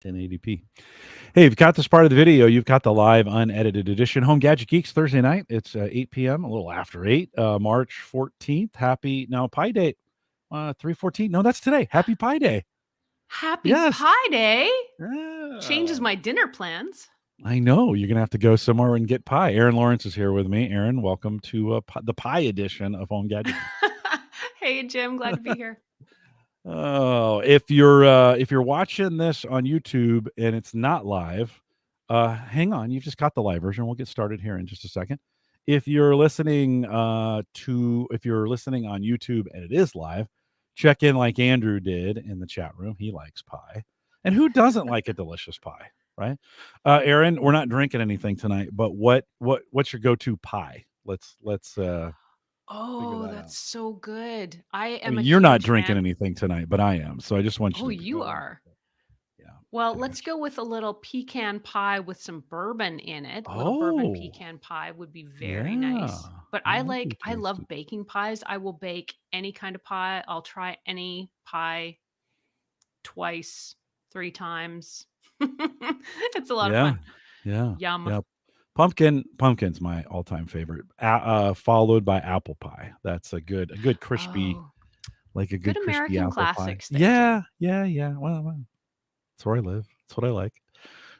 1080p. Hey, if you caught this part of the video, you've got the live unedited edition. Home Gadget Geeks Thursday night. It's 8 p.m., a little after 8, March 14th. Happy now Pi Day. 3/14. No, that's today. Happy Pi Day. Happy Yes. Pi Day. Yeah. Changes my dinner plans. I know. You're going to have to go somewhere and get pie. Erin Lawrence is here with me. Erin, welcome to the pie edition of Home Gadget Geeks. Hey, Jim. Glad to be here. Oh, if you're watching this on YouTube and it's not live, hang on. You've just got the live version. We'll get started here in just a second. If you're listening on YouTube and it is live, check in like Andrew did in the chat room. He likes pie, and who doesn't like a delicious pie, right? Erin, we're not drinking anything tonight, but what's your go-to pie? Let's Oh, that's out. so good. I am mean, a you're not huge drinking fan. anything tonight, but I am. So I just want you Oh, to you go. are. Yeah. Well, let's go with a little pecan pie with some bourbon in it. A little bourbon pecan pie would be very nice. But I love baking pies. I will bake any kind of pie. I'll try any pie twice, 3 times. It's a lot of fun. Yeah. Yum. Yeah. Pumpkin's my all-time favorite. Followed by apple pie. That's a good crispy, like a Good good crispy American apple pie. classics there, Yeah. Well, that's where I live. That's what I like.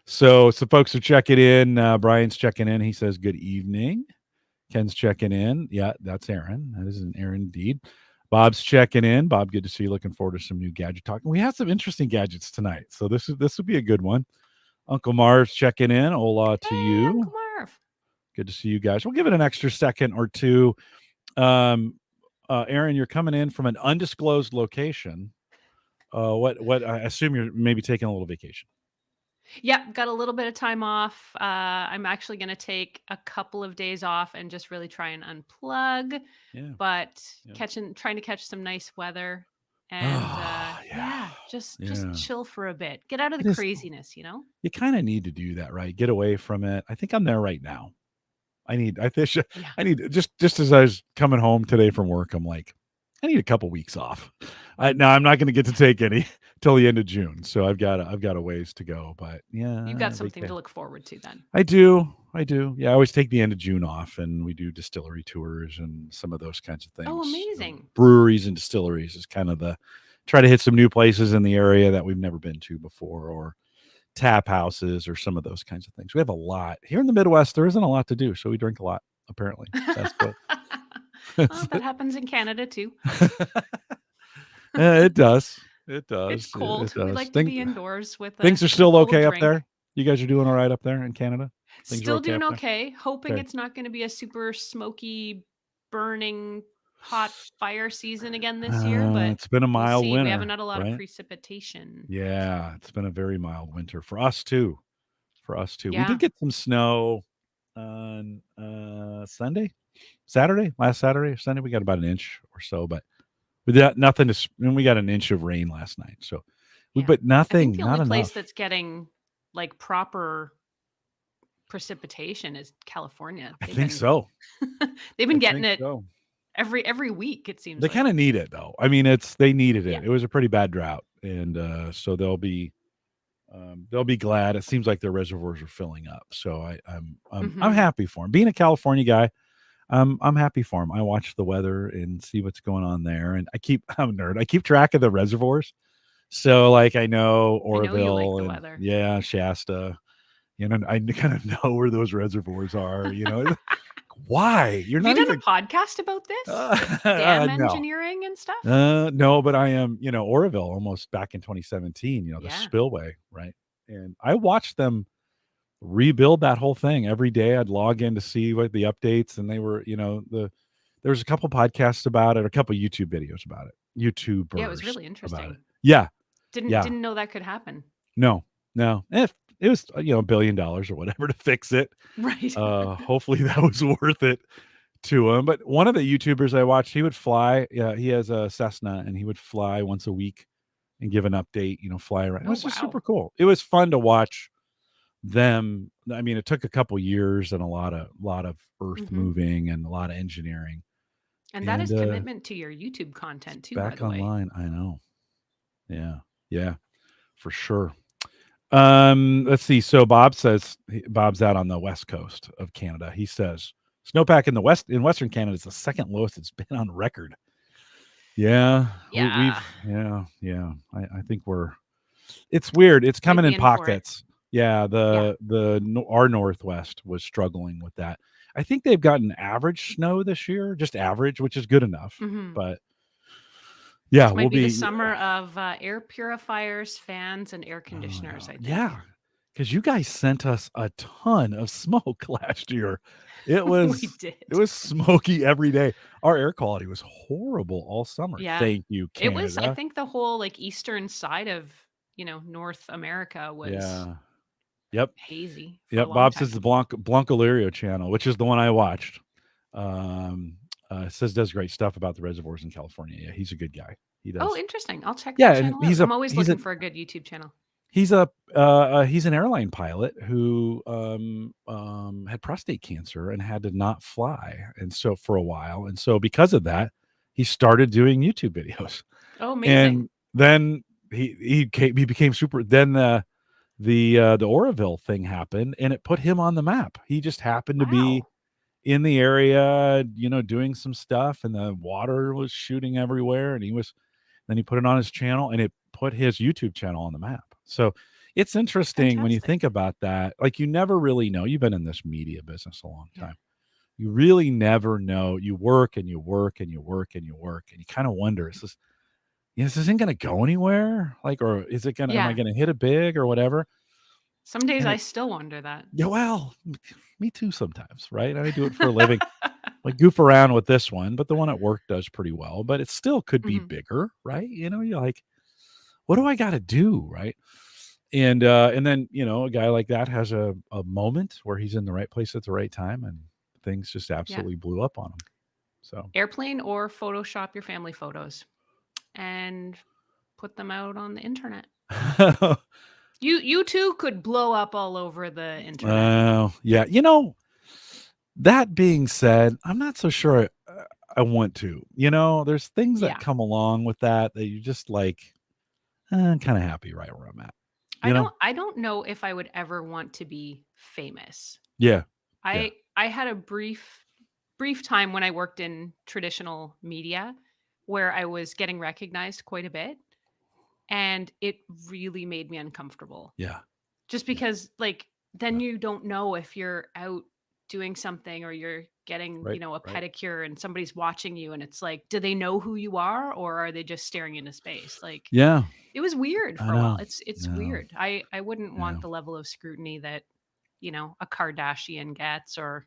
So folks are checking in. Brian's checking in. He says good evening. Ken's checking in. Yeah, that's Erin. That is an Erin indeed. Bob's checking in. Bob, good to see you. Looking forward to some new gadget talk. We have some interesting gadgets tonight, so this would be a good one. Uncle Marv's checking in. Hola to you. Uncle Marv. Good to see you guys. We'll give it an extra second or two. Erin, you're coming in from an undisclosed location. What I assume you're maybe taking a little vacation. Yep, got a little bit of time off. I'm actually going to take a couple of days off and just really try and unplug. Yeah. But trying to catch some nice weather and just chill for a bit. Get out of the craziness, you know? You kind of need to do that, right? Get away from it. I think I'm there right now. I need just as I was coming home today from work, I'm like, I need a couple weeks off. Now I'm not going to get to take any till the end of June, so I've got a ways to go. But yeah, you've got something to look forward to then. I do. Yeah, I always take the end of June off, and we do distillery tours and some of those kinds of things. Oh, amazing! Breweries and distilleries is kind of try to hit some new places in the area that we've never been to before, or tap houses or some of those kinds of things. We have a lot here in the Midwest. There isn't a lot to do, so we drink a lot. Apparently, that's what. Well, that happens in Canada too. It does. It does. It's cold. It does. We like to be indoors with things are still okay up there. You guys are doing all right up there in Canada. Things still doing okay. Hoping it's not going to be a super smoky, burning, hot fire season again this year. But it's been a mild winter. We haven't had a lot of precipitation. Yeah, it's been a very mild winter for us too. Yeah. We did get some snow on last Saturday or Sunday. We got about an inch or so, but we got nothing and we got an inch of rain last night. So, but nothing. I think the only place that's getting like proper precipitation is California. I think so. They've been getting it every week. It seems they kind of need it though. I mean, they needed it. It was a pretty bad drought, and so they'll be glad. It seems like their reservoirs are filling up. So I'm happy for them. Being a California guy, I'm happy for them. I watch the weather and see what's going on there, and I'm a nerd. I keep track of the reservoirs. So like I know Oroville, you like the weather. Yeah, Shasta. You know, I kind of know where those reservoirs are. You know, why you're not? Have you done a podcast about this dam engineering and stuff? No, but I am. You know, Oroville almost back in 2017. You know, the spillway, right? And I watched them rebuild that whole thing every day. I'd log in to see what the updates, and they were, you know, there was a couple podcasts about it, a couple YouTube videos about it. YouTubers. Yeah, it was really interesting. Yeah. Didn't know that could happen. No. If it was, $1 billion or whatever to fix it. Right. Hopefully that was worth it to him. But one of the YouTubers I watched, he would fly. Yeah, he has a Cessna, and he would fly once a week and give an update. You know, fly around. It was just super cool. It was fun to watch them. I mean, it took a couple years and a lot of earth moving and a lot of engineering. And that is commitment to your YouTube content too. Back by the online, way. I know. Yeah, for sure. Let's see. So Bob says Bob's out on the west coast of Canada. He says snowpack in western Canada is the second lowest it's been on record. Yeah, Yeah. I think it's weird. It's Might coming be in in for it. pockets. Yeah, Yeah. our northwest was struggling with that. I think they've gotten average snow this year, just average, which is good enough. Mhm. But yeah, This we'll might be the be summer of, air purifiers, fans, and air oh conditioners, no. I think. Yeah, because you guys sent us a ton of smoke last year. It We was it did. was smoky every day. Our air quality was horrible all summer. Yeah. Thank you, It was I Canada. think the whole, like, eastern side of, North America was Yeah. Yep. hazy for a Yep. long Bob time. says the Blancolirio channel, which is the one I watched. Um, says does great stuff about the reservoirs in California. Yeah, he's a good guy. He Oh, does. interesting. I'll check Yeah, that and channel out. I'm always looking for a good YouTube channel. he's an airline pilot who had prostate cancer and had to not fly, and so for a while, and so because of that, he started doing YouTube videos, Oh, amazing. and then he became super. Then the Oroville thing happened, and it put him on the map. He just happened to be Wow. in the area, doing some stuff, and the water was shooting everywhere, and then he put it on his channel, and it put his YouTube channel on the map. So it's interesting when you Fantastic. think about that. Like, you never really know. You've been in this media business a long Yeah. time. You really never know. You work and you work and you work and you work, and you kind of wonder, this isn't going to go anywhere? Like, or am I Yeah. going to hit it big or whatever? Some days And I it, still wonder that. yeah, well, me too sometimes, right? I do it for a living. Like, goof around with this one, but the one at work does pretty well, but it still could be Mhm. bigger, right? You're like, what do I got to do, right? And then a guy like that has a moment where he's in the right place at the right time, and things just Yeah. absolutely blew up on him. So Airplane or Photoshop your family photos and put them out on the internet. You too could blow up all over the internet. yeah, that being said, I'm not so sure I want to. There's things that Yeah. come along with that you just like. I'm kind of happy right where I'm at. You know? I don't know if I would ever want to be famous. Yeah. Yeah. I had a brief time when I worked in traditional media where I was getting recognized quite a bit, and it really made me uncomfortable. Yeah. Just Yeah. because, like, then Yeah. you don't know if you're out doing something or you're getting, Right. a Right. pedicure and somebody's watching you and it's like, do they know who you are or are they just staring into space? Like, Yeah. it was weird I for a while. know. It's No. weird. I wouldn't Yeah. want the level of scrutiny that, a Kardashian gets or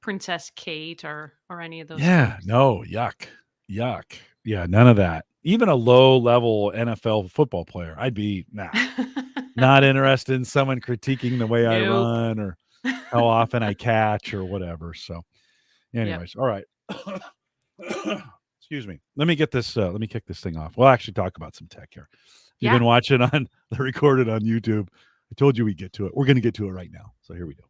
Princess Kate or any of those Yeah. folks. No. Yuck. Yuck. Yeah. None of that. Even a low level NFL football player, I'd be not interested in someone critiquing the way I Nope. run or how often I catch or whatever. So, Yep. anyways, all right. Excuse me. Let me get this. Let me kick this thing off. We'll actually talk about some tech here. If you've Yeah. been watching on the recorded on YouTube, I told you we'd get to it. We're going to get to it right now. So here we go.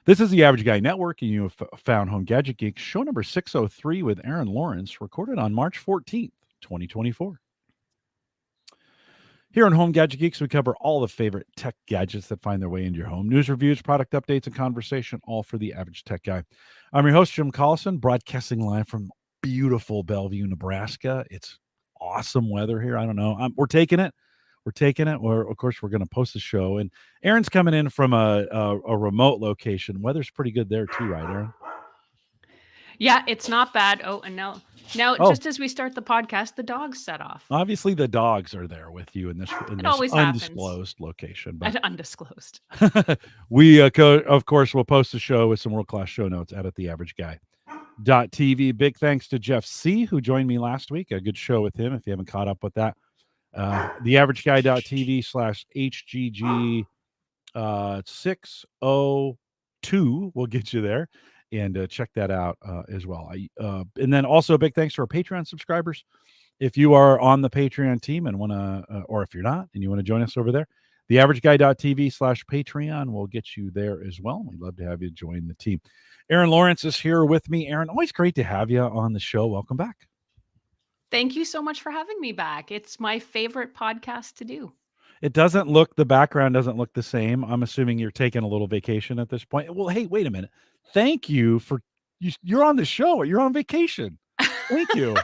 This is the Average Guy Network, and you have found Home Gadget Geeks, show number 603 with Erin Lawrence, recorded on March 14th, 2024. Here on Home Gadget Geeks, we cover all the favorite tech gadgets that find their way into your home. News, reviews, product updates, and conversation, all for the average tech guy. I'm your host, Jim Collison, broadcasting live from beautiful Bellevue, Nebraska. It's awesome weather here. I don't know. We're taking it. We're taking it. Of course, we're going to post the show. And Erin's coming in from a remote location. Weather's pretty good there too, right, Erin? Yeah, it's not bad. Oh, and now Oh, just as we start the podcast, the dogs set off. obviously the dogs are there with you in this It always happens. undisclosed location, but Undisclosed. we of course will post the show with some world-class show notes out at theaverageguy.tv. Big thanks to Jeff C, who joined me last week. A good show with him if you haven't caught up with that. Theaverageguy.tv/HGG 602 will get you there, and check that out as well. And then also a big thanks to our Patreon subscribers. If you are on the Patreon team and want to, or if you're not and you want to join us over there, theaverageguy.tv/Patreon will get you there as well. We'd love to have you join the team. Erin Lawrence is here with me. Erin, always great to have you on the show. Welcome back. Thank you so much for having me back. It's my favorite podcast to do. It doesn't look the background doesn't look the same. I'm assuming you're taking a little vacation at this point. Well, hey, wait a minute. Thank you for you're on the show. You're on vacation. Thank you.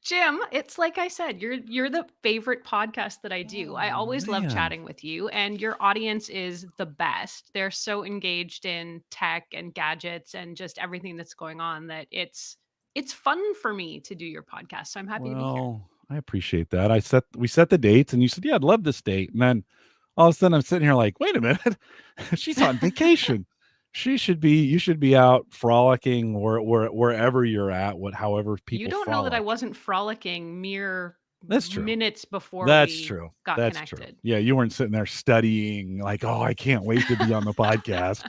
Jim, it's like I said, you're the favorite podcast that I do. I Oh, always love man. chatting with you, and your audience is the best. They're so engaged in tech and gadgets and just everything that's going on that it's fun for me to do your podcast. So I'm happy to be here. Well, I appreciate that. We set the dates and you said, "Yeah, I'd love this date." And then all of a sudden I'm sitting here like, "Wait a minute. She's on vacation. You should be out frolicking wherever you're at, however You people don't know that I frolic." wasn't frolicking mere That's true. minutes before That's we true. got That's true. connected. Yeah, you weren't sitting there studying like, "Oh, I can't wait to be on the podcast."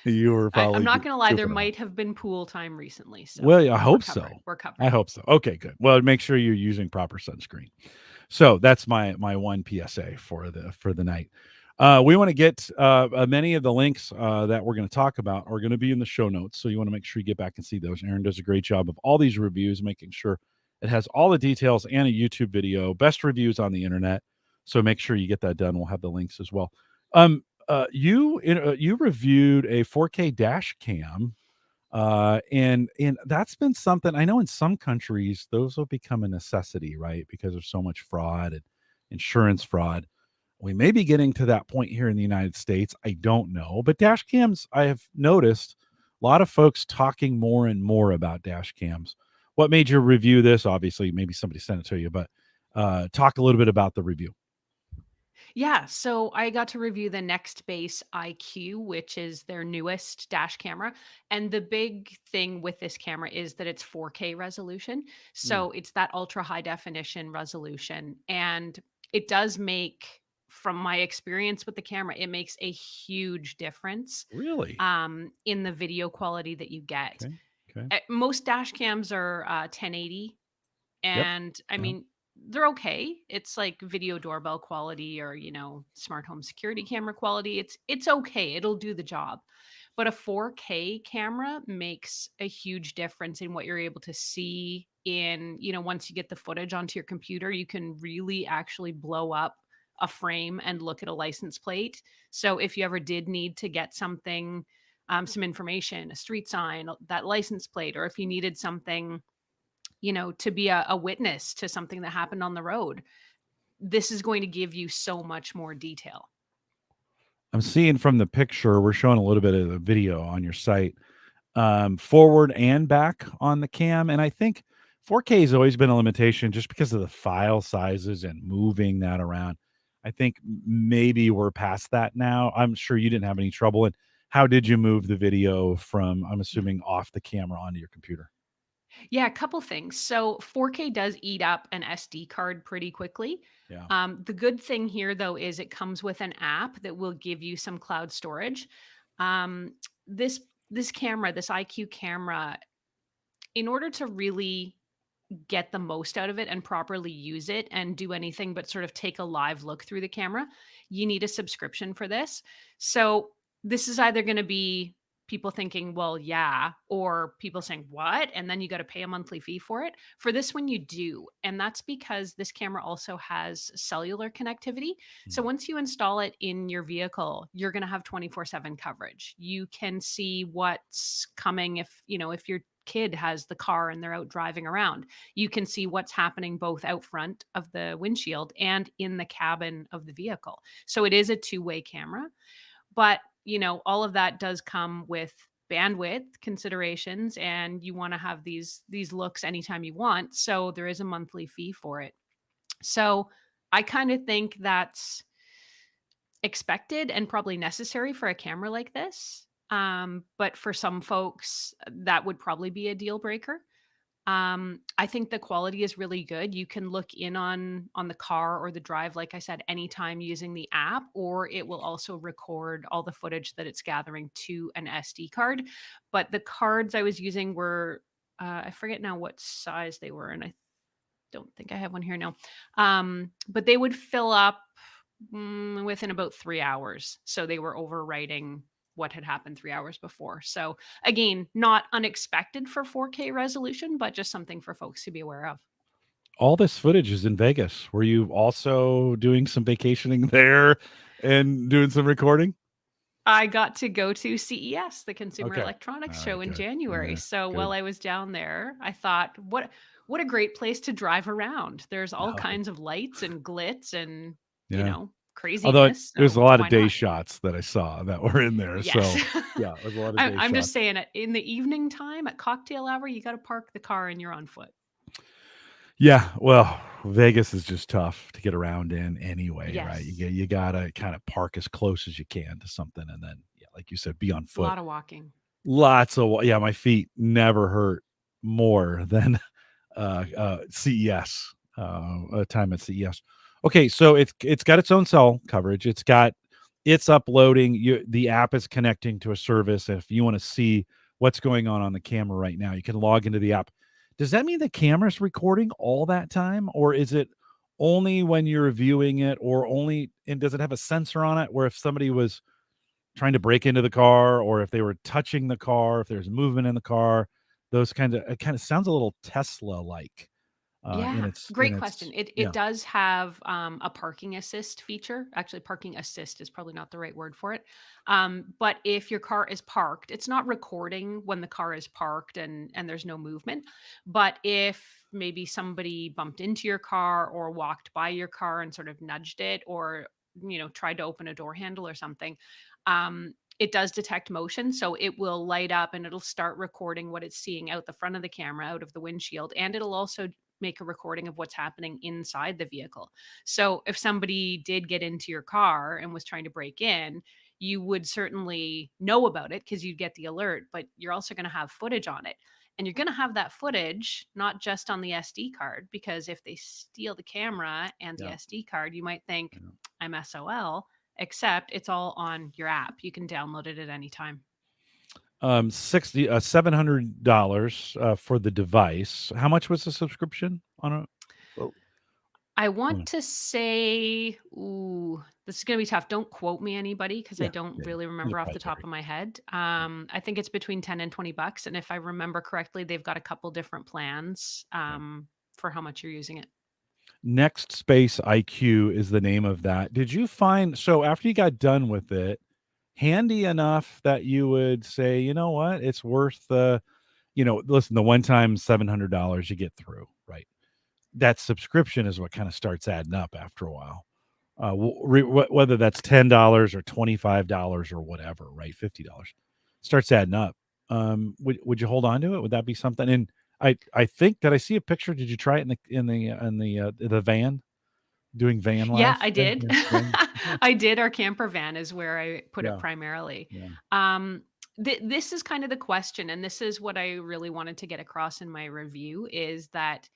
You were I'm probably not gonna lie, there goofing around. might have been pool time recently, so Well, yeah, I we're hope covered. so. We're I covered. hope so. Okay, good. Well, make sure you're using proper sunscreen. So that's my one PSA for the night. We want to get many of the links that we're going to talk about are going to be in the show notes. So you want to make sure you get back and see those. Aaron does a great job of all these reviews, making sure it has all the details and a YouTube video, best reviews on the internet. So make sure you get that done. We'll have the links as well. You reviewed a 4K dash cam, and that's been something I know in some countries those will become a necessity, right? Because of so much fraud and insurance fraud. We may be getting to that point here in the United States. I don't know, but dash cams, I have noticed a lot of folks talking more and more about dash cams. What made you review this? Obviously, maybe somebody sent it to you, but talk a little bit about the review. Yeah, so I got to review the NextBase IQ, which is their newest dash camera. And the big thing with this camera is that it's 4K resolution. Mm, So it's that ultra high definition resolution. And it does make, from my experience with the camera, it makes a huge difference really? in the video quality that you get. Okay. Okay. Most dash cams are 1080, Yep. and I Yep. mean, they're okay. It's like video doorbell quality or, smart home security camera quality. It's okay. It'll do the job. But a 4K camera makes a huge difference in what you're able to see in, once you get the footage onto your computer, you can really actually blow up a frame and look at a license plate. So if you ever did need to get something, some information, a street sign, that license plate, or if you needed something, to be a witness to something that happened on the road. This is going to give you so much more detail. I'm seeing from the picture, we're showing a little bit of the video on your site, forward and back on the cam. And I think 4K has always been a limitation just because of the file sizes and moving that around. I think maybe we're past that now. I'm sure you didn't have any trouble. And how did you move the video from, I'm assuming, off the camera onto your computer? Yeah, a couple things. So 4K does eat up an SD card pretty quickly. Yeah. The good thing here, though, is it comes with an app that will give you some cloud storage. Um, this this camera, this IQ camera, in order to really get the most out of it and properly use it and do anything but sort of take a live look through the camera, you need a subscription for this. So this is either going to be people thinking, well, yeah, or people saying, what? And then you got to pay a monthly fee for it. For this one, you do. And that's because this camera also has cellular connectivity. So Mm. once you install it in your vehicle, you're going to have 24/7 coverage. You can see what's coming if your kid has the car and they're out driving around, you can see what's happening both out front of the windshield and in the cabin of the vehicle. So it is a two-way camera, but all of that does come with bandwidth considerations, and you want to have these looks anytime you want. So there is a monthly fee for it. So I kind of think that's expected and probably necessary for a camera like this. But for some folks, that would probably be a deal breaker. I think the quality is really good. You can look in on the car or the drive, like I said, anytime using the app, or it will also record all the footage that it's gathering to an SD card. But the cards I was using were, I forget now what size they were, and I don't think I have one here now. But they would fill up within about 3 hours. So they were overwriting what had happened 3 hours before. So again, not unexpected for 4K resolution, but just something for folks to be aware of. all this footage is in Vegas. Were you also doing some vacationing there and doing some recording? I got to go to CES, the Consumer Okay. Electronics All Show right, in good. January. Yeah, So while good. I was down there, I thought, what a great place to drive around. There's all Oh, kinds of lights and glitz and, yeah. Although craziness. there's a So lot of why day not? shots that I saw that were in there. Yes. So yeah, there's a lot of I'm day I'm just shots. saying in the evening time at cocktail hour, you got to park the car and you're on foot. Yeah, well, Vegas is just tough to get around in anyway, right? Yes. You gotta kind of park as close as you can to something, and then yeah, like you said, be on A foot. lot of walking. Lots of yeah, my feet never hurt more than CES time at CES. Okay, so it's got its own cell coverage. It's uploading. The app is connecting to a service. If you want to see what's going on the camera right now, you can log into the app. Does that mean the camera's recording all that time, or is it only when you're viewing it, or only? And does it have a sensor on it where if somebody was trying to break into the car, or if they were touching the car, if there's movement in the car, those kinds of it kind of sounds a little Tesla like in Yeah, in great question. its It yeah. does have a parking assist feature. Actually, parking assist is probably not the right word for it. But if your car is parked, it's not recording when the car is parked and there's no movement. But if maybe somebody bumped into your car or walked by your car and sort of nudged it, or tried to open a door handle or something, it does detect motion, so it will light up and it'll start recording what it's seeing out the front of the camera, out of the windshield, and it'll also make a recording of what's happening inside the vehicle. So if somebody did get into your car and was trying to break in, you would certainly know about it because you'd get the alert, but you're also going to have footage on it. And you're going to have that footage not just on the SD card, because if they steal the camera and the Yeah. SD card, you might think Yeah. I'm SOL, except it's all on your app. You can download it at any time. 60 $700 for the device. How much was the subscription on a oh, I hmm, want to say, this is gonna be tough. Don't quote me anybody because I yeah, don't yeah, yeah. really These are remember off the probably top of my head. yeah, I think it's between 10 and $20. And if I remember correctly, they've got a couple different plans yeah. for how much you're using it. NextSpace IQ is the name of that. Did you find so after you got done with it, handy enough that you would say, you know what, it's worth the, listen, the one time $700 you get through, right? That subscription is what kind of starts adding up after a while. Whether that's $10 or $25 or whatever, right? $50 starts adding up. Would you hold on to it? Would that be something? And I think that I see a picture. Did you try it in the van doing van Yeah, life? I Yeah, did. yeah, van. Okay. I did. Our camper van is where I put it Yeah, primarily. yeah, Um, this is kind of the question, and this is what I really wanted to get across in my review is that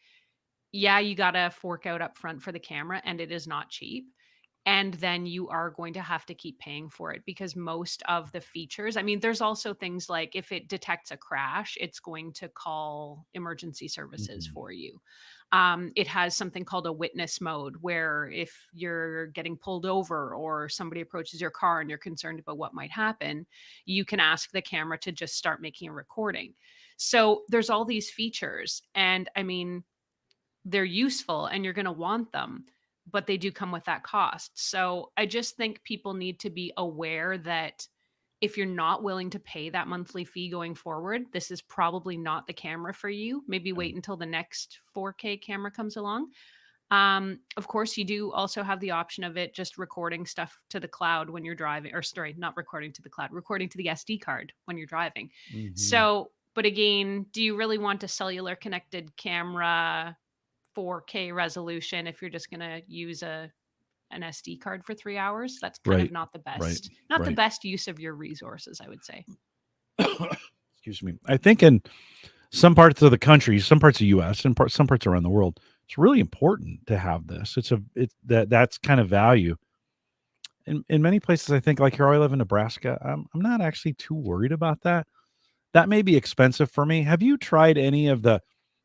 yeah, you gotta fork out up front for the camera, and it is not cheap. And then you are going to have to keep paying for it because most of the features, I mean, there's also things like if it detects a crash, it's going to call emergency services mhm, for you. It has something called a witness mode where if you're getting pulled over or somebody approaches your car and you're concerned about what might happen, you can ask the camera to just start making a recording. So there's all these features. And I mean, they're useful and you're going to want them, but they do come with that cost. So I just think people need to be aware that if you're not willing to pay that monthly fee going forward, this is probably not the camera for you. Maybe yeah, wait until the next 4K camera comes along. Of course, you do also have the option of it just recording stuff to the cloud when you're driving, or sorry, not recording to the cloud, recording to the SD card when you're driving. mhm. So, but again, do you really want a cellular connected camera 4K resolution if you're just gonna use an SD card for 3 hours? That's kind of Right, not the right, not the right. best use of your resources, I would say. Excuse me. I think in some parts of the country, some parts of US and some parts around the world, it's really important to have this. That's kind of value. In many places, I think, like here I live in Nebraska, I'm not actually too worried about that. That may be expensive for me. Have you tried any of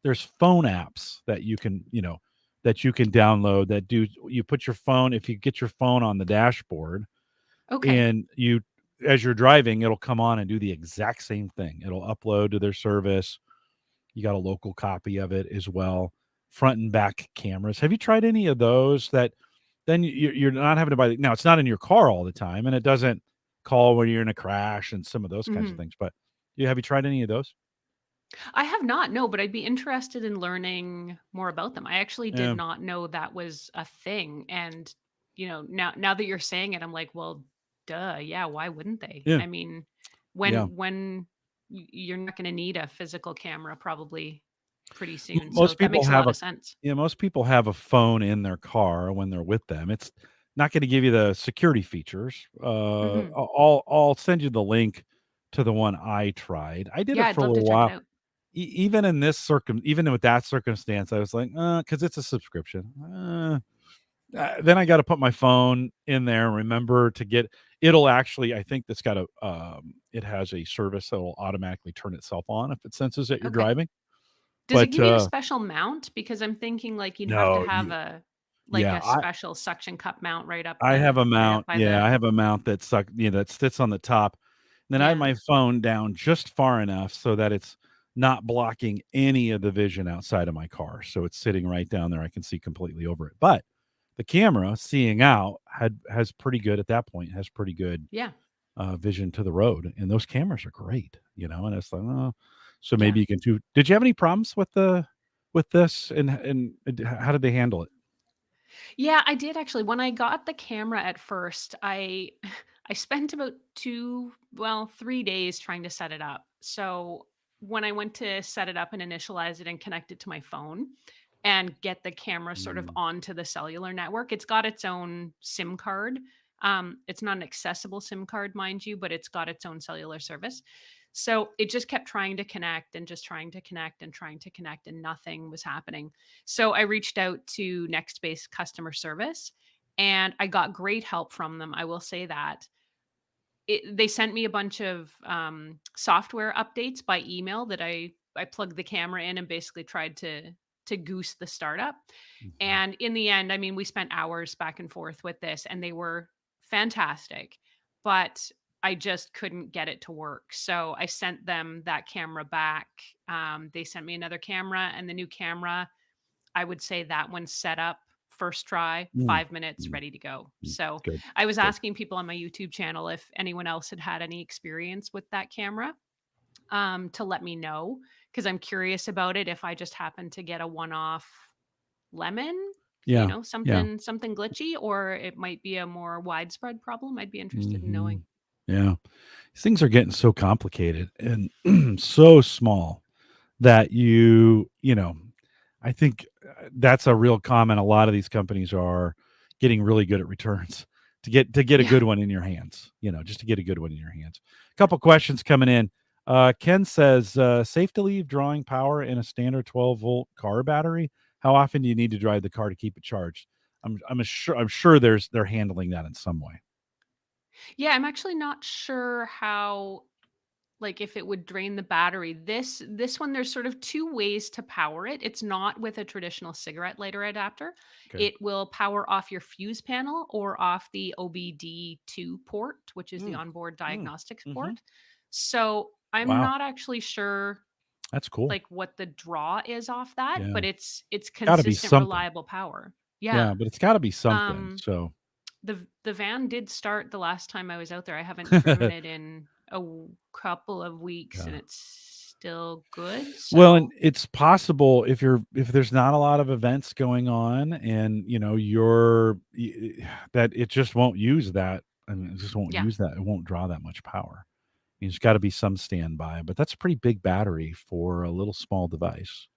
there's phone apps that you can download that you put your phone, if you get your phone on the dashboard Okay. and as you're driving, it'll come on and do the exact same thing. It'll upload to their service. You got a local copy of it as well. front and back cameras. Have you tried any of those that then you're not having to buy now it's not in your car all the time and it doesn't call when you're in a crash and some of those kinds of Mhm. things. But have you tried any of those? I have not, no, but I'd be interested in learning more about them. I actually did Yeah. not know that was a thing, and, now that you're saying it, I'm like, "Well, duh, yeah, why wouldn't they?" Yeah. I mean, Yeah. when you're not gonna need a physical camera probably pretty soon, so Most that people makes a have lot a of sense. most people have a phone in their car when they're with them. It's not going to give you the security features. Mhm. I'll send you the link to the one I tried. I did Yeah, it I'd for a love to little check it while. out. Even in this even with that circumstance, I was like, because it's a subscription. Then I got to put my phone in there and remember to get. It'll actually, I think that's got a. It has a service that will automatically turn itself on if it senses that you're Okay. driving. Does it But give you a special mount? Because I'm thinking, like, you'd have to no, have a like, yeah, a special suction cup mount I have a right up mount. by Yeah, I the have a mount that sits on the top. Then I have yeah. my phone down just far enough so that it's not blocking any of the vision outside of my car. So it's sitting right down there. I can see completely over it. But the camera seeing out has pretty good at that point, has pretty good Yeah. vision to the road. And those cameras are great, and it's like, oh, so Yeah. maybe you can do. Did you have any problems with this and how did they handle it? Yeah, I did actually. When I got the camera at first, I I spent about 3 days trying to set it up. So, when I went to set it up and initialize it and connect it to my phone and get the camera sort of Mm, onto the cellular network, it's got its own SIM card. It's not an accessible SIM card, mind you, but it's got its own cellular service. So it just kept trying to connect and just trying to connect and trying to connect, and nothing was happening. So I reached out to NextBase customer service and I got great help from them. I will say that. They sent me a bunch of software updates by email that I plugged the camera in and basically tried to goose the startup. mhm. And in the end, I mean, we spent hours back and forth with this and they were fantastic, but I just couldn't get it to work. So I sent them that camera back. They sent me another camera, and the new camera, I would say that one set up first try, Mm, 5 minutes, mm, ready to go. mm. So Good, I was good. asking people on my YouTube channel if anyone else had had any experience with that camera, to let me know, because I'm curious about it. If I just happen to get a one-off lemon, Yeah, yeah. something glitchy, or it might be a more widespread problem. I'd be interested in Mhm. knowing. Yeah. These things are getting so complicated and so small that I think, that's a real comment. A lot of these companies are getting really good at returns to get a Yeah. good one in your hands, just to get a good one in your hands. Couple questions coming in. Ken says, "Safe to leave drawing power in a standard 12-volt car battery? How often do you need to drive the car to keep it charged?" I'm sure they're handling that in some way. Yeah, I'm actually not sure how, like, if it would drain the battery. This one, there's sort of two ways to power it. It's not with a traditional cigarette lighter adapter. Okay. It will power off your fuse panel or off the OBD2 port, which is the Mm, onboard mm, diagnostics mhm. port. So I'm Wow, not actually sure, that's cool. like, what the draw is off that, Yeah. but it's Gotta be consistent, something. reliable power. Yeah. Yeah, but it's gotta be something, Um so the van did start the last time I was out there. I haven't driven it in couple of weeks, and Yeah. it's still good. Well, and So it's possible if there's not a lot of events going on and, that it just won't use that. I mean, it just won't yeah, use that. It won't draw that much power. There's gotta be some standby, but that's a pretty big battery for a little small device,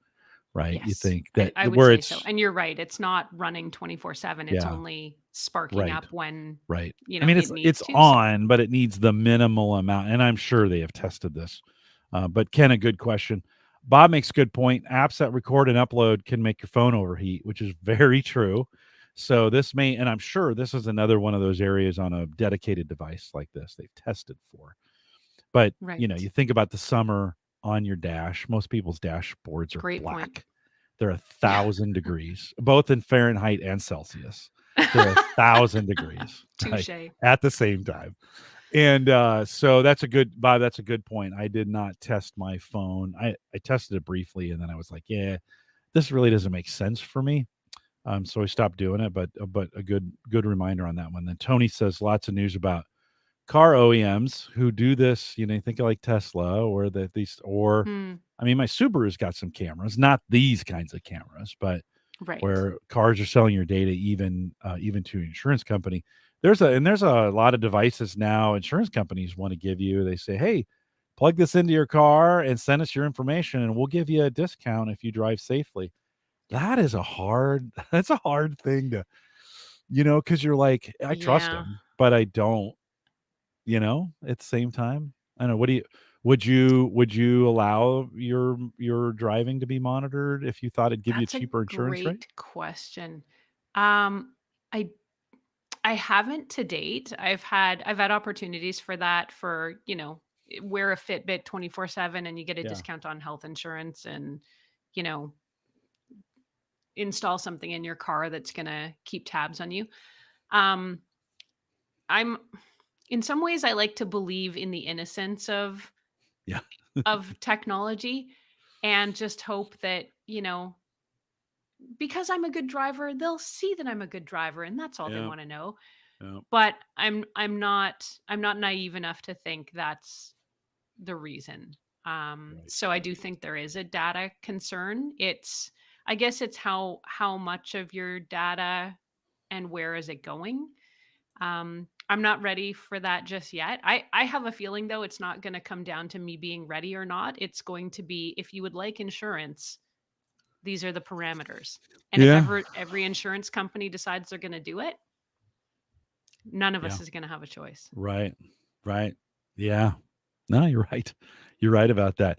right? You yes, think I would where say so. it's And you're right. It's not running 24/7. It's yeah, only sparking right. up when Right. I mean, it it's needs to. So on, but it needs the minimal amount, and I'm sure they have tested this. But Ken, a good question. Bob makes a good point. Apps that record and upload can make your phone overheat, which is very true. So this may, and I'm sure this is another one of those areas on a dedicated device like this they've tested for. But you right, think about the summer on your dash. Most people's dashboards are great point. black. They're a Yeah, thousand degrees, both in Fahrenheit and Celsius. They're a thousand degrees, right, touche. at the same time. And so that's a good Bob. That's a good point. I did not test my phone. I tested it briefly, and then I was like, yeah, this really doesn't make sense for me. So I stopped doing it, but a good reminder on that one. Then Tony says lots of news about car OEMs who do this. You think of like Tesla or these, or Hmm. I mean, my Subaru's got some cameras, not these kinds of cameras, but Right. where cars are selling your data even to an insurance company. There's a lot of devices now insurance companies want to give you. They say, hey, plug this into your car and send us your information, and we'll give you a discount if you drive safely. That's a hard thing to, because you're like, I trust Yeah. them, but I don't, at the same time. I don't know. What do you would you allow your driving to be monitored if you thought it'd give you a That's a cheaper insurance rate? great question. Um, I I haven't to date. I've had opportunities for that for, wear a Fitbit 24/7 and you get a Yeah. discount on health insurance and, you know, install something in your car that's going to keep tabs on you. Um I'm in some ways I like to believe in the innocence Yeah. of technology and just hope that, because I'm a good driver, they'll see that I'm a good driver and that's all they Yeah. want to know. Yeah. But I'm not naive enough to think that's the reason. Right. So I do think there is a data concern. I guess it's how much of your data and where is it going. I'm not ready for that just yet. I have a feeling though it's not going to come down to me being ready or not. It's going to be, if you would like insurance, these are the parameters. And if Yeah. every insurance company decides they're going to do it, none of Yeah. us is going to have a choice. Right. Right. Yeah. No, you're right. You're right about that.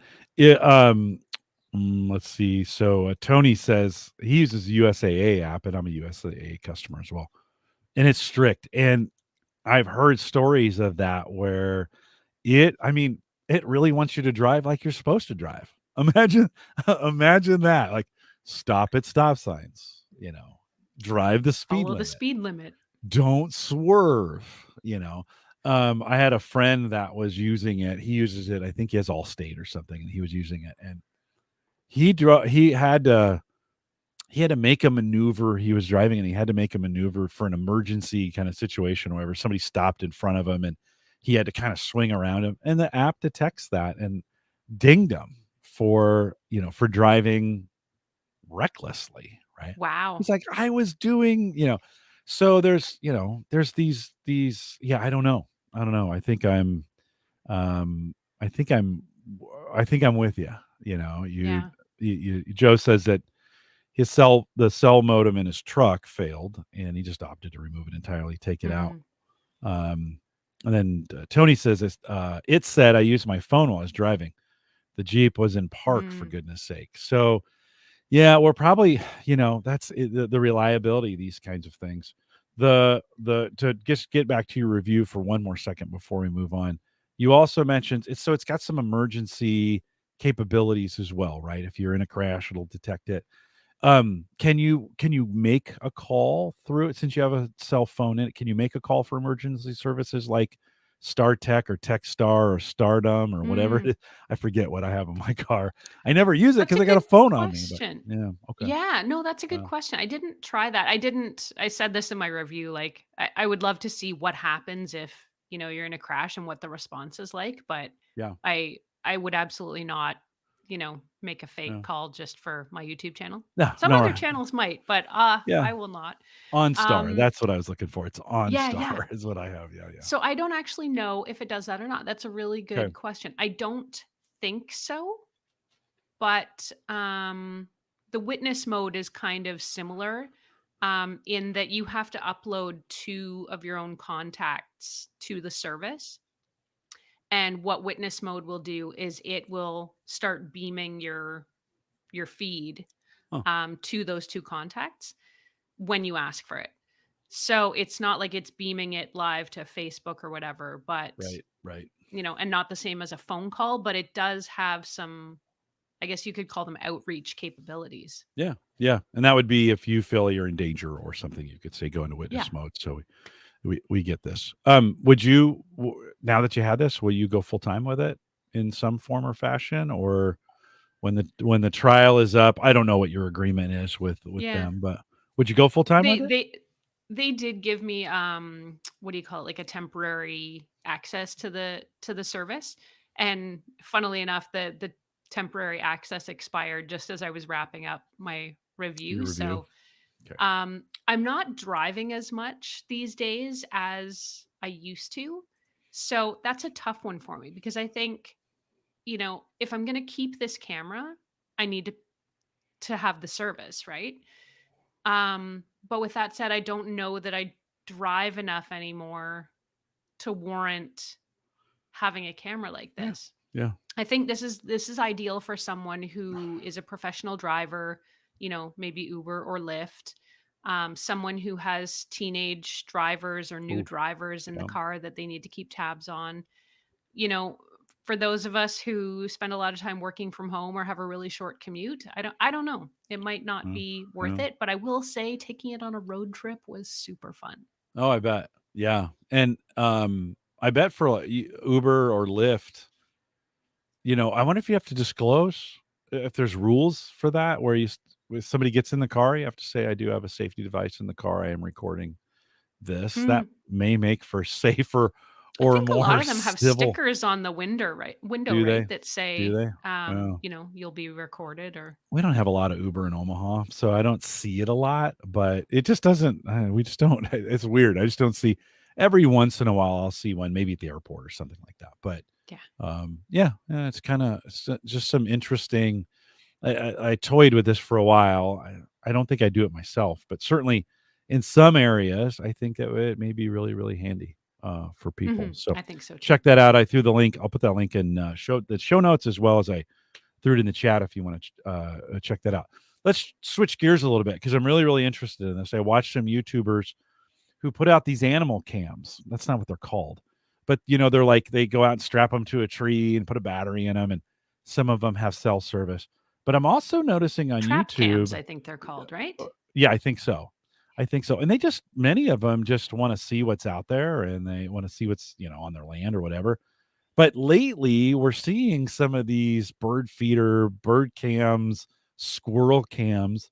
Let's see. So Tony says he uses USAA app, and I'm a USAA customer as well, and it's strict. And I've heard stories of that where I mean, it really wants you to drive like you're supposed to drive. Imagine, imagine that. Like, stop at stop signs. Drive the speed Follow the limit. speed limit. Don't swerve. I had a friend that was using it. He uses it. I think he has Allstate or something, and he was using it, and he had to make a maneuver. He was driving and he had to make a maneuver for an emergency kind of situation, wherever somebody stopped in front of him and he had to kind of swing around him. And the app detects that and dinged him for driving recklessly. Right. Wow. He's like, I was doing. So there's these, yeah, I don't know. I don't know. Um, I think I'm, I think I'm with you. Yeah. Joe says that the cell modem in his truck failed, and he just opted to remove it entirely, take it out. Mm, Um, and then Tony says this. It said I used my phone while I was driving. The Jeep was in park, for mm. goodness sake. So yeah, we're probably that's the reliability of these kinds of things. The to just get back to your review for one more second before we move on. You also mentioned it's got some emergency capabilities as well, right? If you're in a crash, it'll detect it. Can you make a call through it since you have a cell phone in it? Can you make a call for emergency services like StarTech or TechStar or Stardom or whatever it Mm. is? I forget what I have in my car. I never use it That's because a I got good a phone on me, but question. yeah, okay. Yeah, no, that's a good Wow. question. I didn't try that. I said this in my review. Like, I would love to see what happens if, you're in a crash and what the response is like. But Yeah. I would absolutely not, make a fake Yeah. call just for my YouTube channel. No, Some no, other right. channels might, but Yeah. I will not. OnStar. Um, That's what I was looking for. It's yeah, yeah. OnStar is what I have. Yeah, yeah. So I don't actually know if it does that or not. That's a really Okay. good question. I don't think so, but the witness mode is kind of similar, in that you have to upload two of your own contacts to the service. And what witness mode will do is it will start beaming your feed, Oh, to those two contacts when you ask for it. So it's not like it's beaming it live to Facebook or whatever, but right, right. and not the same as a phone call, but it does have some, I guess you could call them outreach capabilities. Yeah, yeah. And that would be if you feel you're in danger or something, you could say go into Yeah. witness mode. So we get this. Would now that you had this, will you go full time with it in some form or fashion, or when the trial is up. I don't know what your agreement is with Yeah. them, but would you go full time with They it? they they did give me, what do you call it? Like a temporary access to the service. And funnily enough, the temporary access expired just as I was wrapping up my review. Your review. So Okay. I'm not driving as much these days as I used to. So that's a tough one for me because I think, if I'm going to keep this camera, I need to have the service, right? But with that said, I don't know that I drive enough anymore to warrant having a camera like Yeah. this. Yeah. I think this is ideal for someone who is a professional driver, maybe Uber or Lyft. Someone who has teenage drivers or new Ooh, drivers in the yeah. car that they need to keep tabs on. You know, for those of us who spend a lot of time working from home or have a really short commute, I don't know. It might not Yeah. be worth Yeah. it, but I will say taking it on a road trip was super fun. Oh, I bet. Yeah. And I bet for like Uber or Lyft, I wonder if you have to disclose if there's rules for that where if somebody gets in the car, you have to say, I do have a safety device in the car. I am recording this. Hmm. That may make for safer I or think a lot more of them have civil. stickers on the window, Do right, they? that Do say, they? Oh, you'll be recorded or we don't have a lot of Uber in Omaha, so I don't see it a lot, but it just doesn't, we just don't, it's weird. I just don't see every once in a while, I'll see one maybe at the airport or something like that. But yeah. yeah, it's kind of just some interesting. I toyed with this for a while. I don't think I do it myself, but certainly in some areas, I think that it may be really, really handy for people. So I think so too. check that out. I threw the link. I'll put that link in show notes as well as I threw it in the chat if you want to check that out. Let's switch gears a little bit because I'm really, really interested in this. I watched some YouTubers who put out these animal cams. That's not what they're called, but they're like they go out and strap them to a tree and put a battery in them, and some of them have cell service. But I'm also noticing on Trap cams, YouTube, I think they're called, right? yeah, I think so. I think so. And many of them just want to see what's out there and they want to see what's, on their land or whatever. But lately, we're seeing some of these bird feeder, bird cams, squirrel cams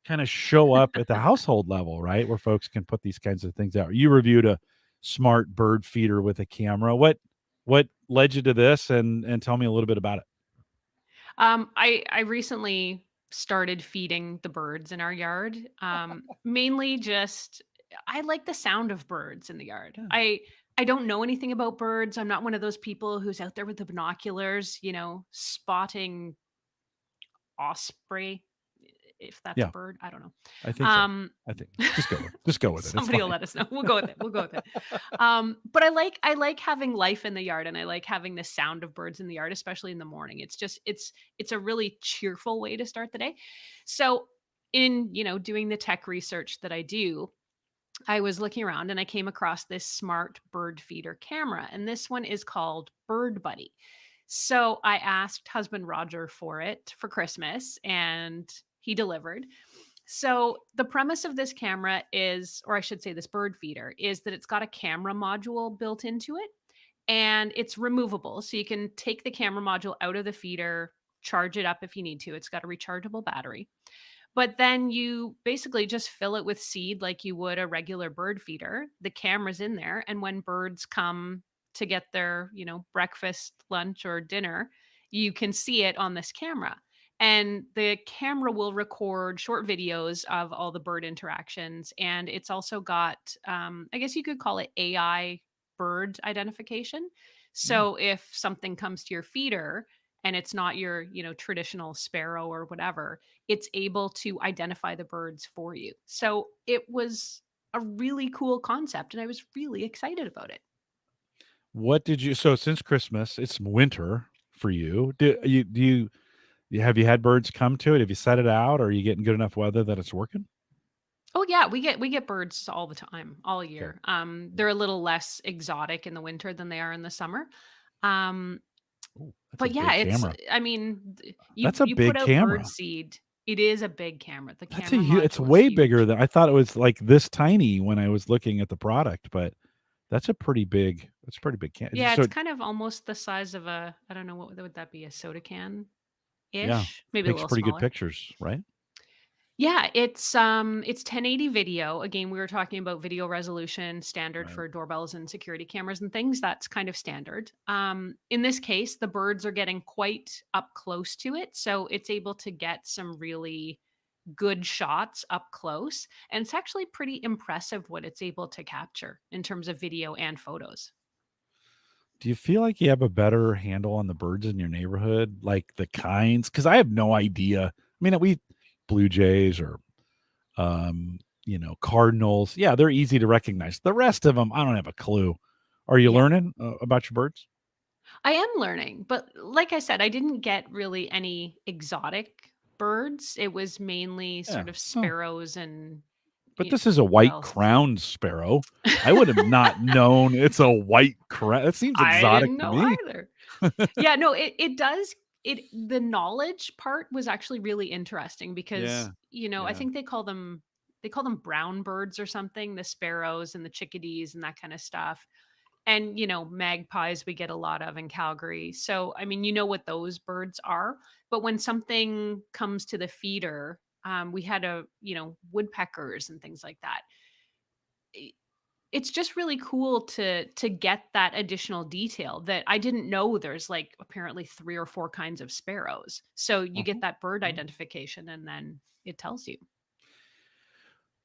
kind of show up at the household level, right? Where folks can put these kinds of things out. You reviewed a smart bird feeder with a camera. What led you to this and tell me a little bit about it? I recently started feeding the birds in our yard. Mainly just I like the sound of birds in the yard. Yeah. I don't know anything about birds. I'm not one of those people who's out there with the binoculars, spotting osprey, if that's a Yeah, bird. I don't know. I think so. Um, I think just go with it. It's somebody will fine. let us know. We'll go with it. We'll go with it. But I like having life in the yard, and I like having the sound of birds in the yard, especially in the morning. It's a really cheerful way to start the day. So in doing the tech research that I do, I was looking around and I came across this smart bird feeder camera, and this one is called Bird Buddy. So I asked husband Roger for it for Christmas, and he delivered. So the premise of this camera is, or I should say, this bird feeder is that it's got a camera module built into it and it's removable. So you can take the camera module out of the feeder, charge it up if you need to. It's got a rechargeable battery. But then you basically just fill it with seed like you would a regular bird feeder. The camera's in there. And when birds come to get their, breakfast, lunch, or dinner, you can see it on this camera. And the camera will record short videos of all the bird interactions. And it's also got, I guess you could call it AI bird identification. Mm. So if something comes to your feeder and it's not your, traditional sparrow or whatever, it's able to identify the birds for you. So it was a really cool concept and I was really excited about it. What did you so since Christmas, it's winter for you. Have you had birds come to it? Have you set it out? Or are you getting good enough weather that it's working? Oh yeah, we get birds all the time, all Okay. year. They're a little less exotic in the winter than they are in the summer. Um, Oh, that's a but yeah, big camera. you That's a you put big out bird camera. seed. It is a big camera. The That's camera it's module is way bigger huge. than I thought it was like this tiny when I was looking at the product, but that's a pretty big Yeah, So it's kind of almost the size of I don't know, what would that be, a soda can? Yeah. ish, maybe a Takes little pretty good smaller. pictures, right? Yeah, it's 1080 video. Again, we were talking about video resolution standard Right. for doorbells and security cameras and things. That's kind of standard. In this case, the birds are getting quite up close to it, so it's able to get some really good shots up close, and it's actually pretty impressive what it's able to capture in terms of video and photos. Do you feel like you have a better handle on the birds in your neighborhood, like the kinds? Because I have no idea. I mean, we blue jays or cardinals. Yeah, they're easy to recognize. The rest of them, I don't have a clue. Are you Yeah. learning about your birds? I am learning, but like I said, I didn't get really any exotic birds. It was mainly Yeah. sort of Oh, sparrows and but this is a what white else is there? crowned sparrow. I would have not known it's a white crown. That seems I exotic didn't to know me. either. Yeah, no, it does the knowledge part was actually really interesting because, Yeah. I Yeah. think they call them brown birds or something, the sparrows and the chickadees and that kind of stuff. And, magpies we get a lot of in Calgary. So, I mean, you know what those birds are. But when something comes to the feeder, we had woodpeckers and things like that. I- It's just really cool to get that additional detail that I didn't know there's like apparently 3 or 4 kinds of sparrows. So you get Uh-huh. that bird Yeah. identification and then it tells you.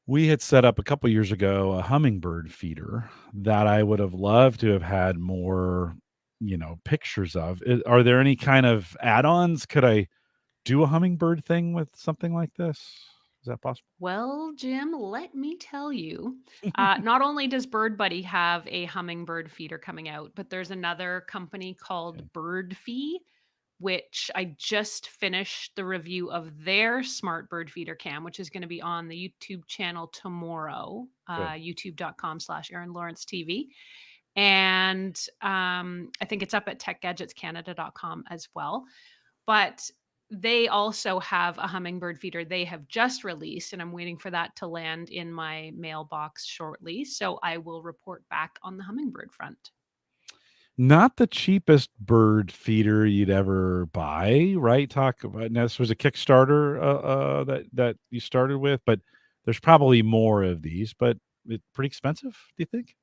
We had set up a couple years ago a hummingbird feeder that I would have loved to have had more, pictures of. Are there any kind of add-ons? Could I do a hummingbird thing with something like this? Is that possible? Well, Jim, let me tell you. Not only does Bird Buddy have a hummingbird feeder coming out, but there's another company Okay, called Birdfy, which I just finished the review of their smart bird feeder cam, which is going to be on the YouTube channel tomorrow, good. youtube.com/Erin Lawrence TV. And I think it's up at techgadgetscanada.com as well. But they also have a hummingbird feeder they have just released, and I'm waiting for that to land in my mailbox shortly. So I will report back on the hummingbird front. Not the cheapest bird feeder you'd ever buy, right? Talk about now, this was a Kickstarter that you started with, but there's probably more of these, but it's pretty expensive, do you think?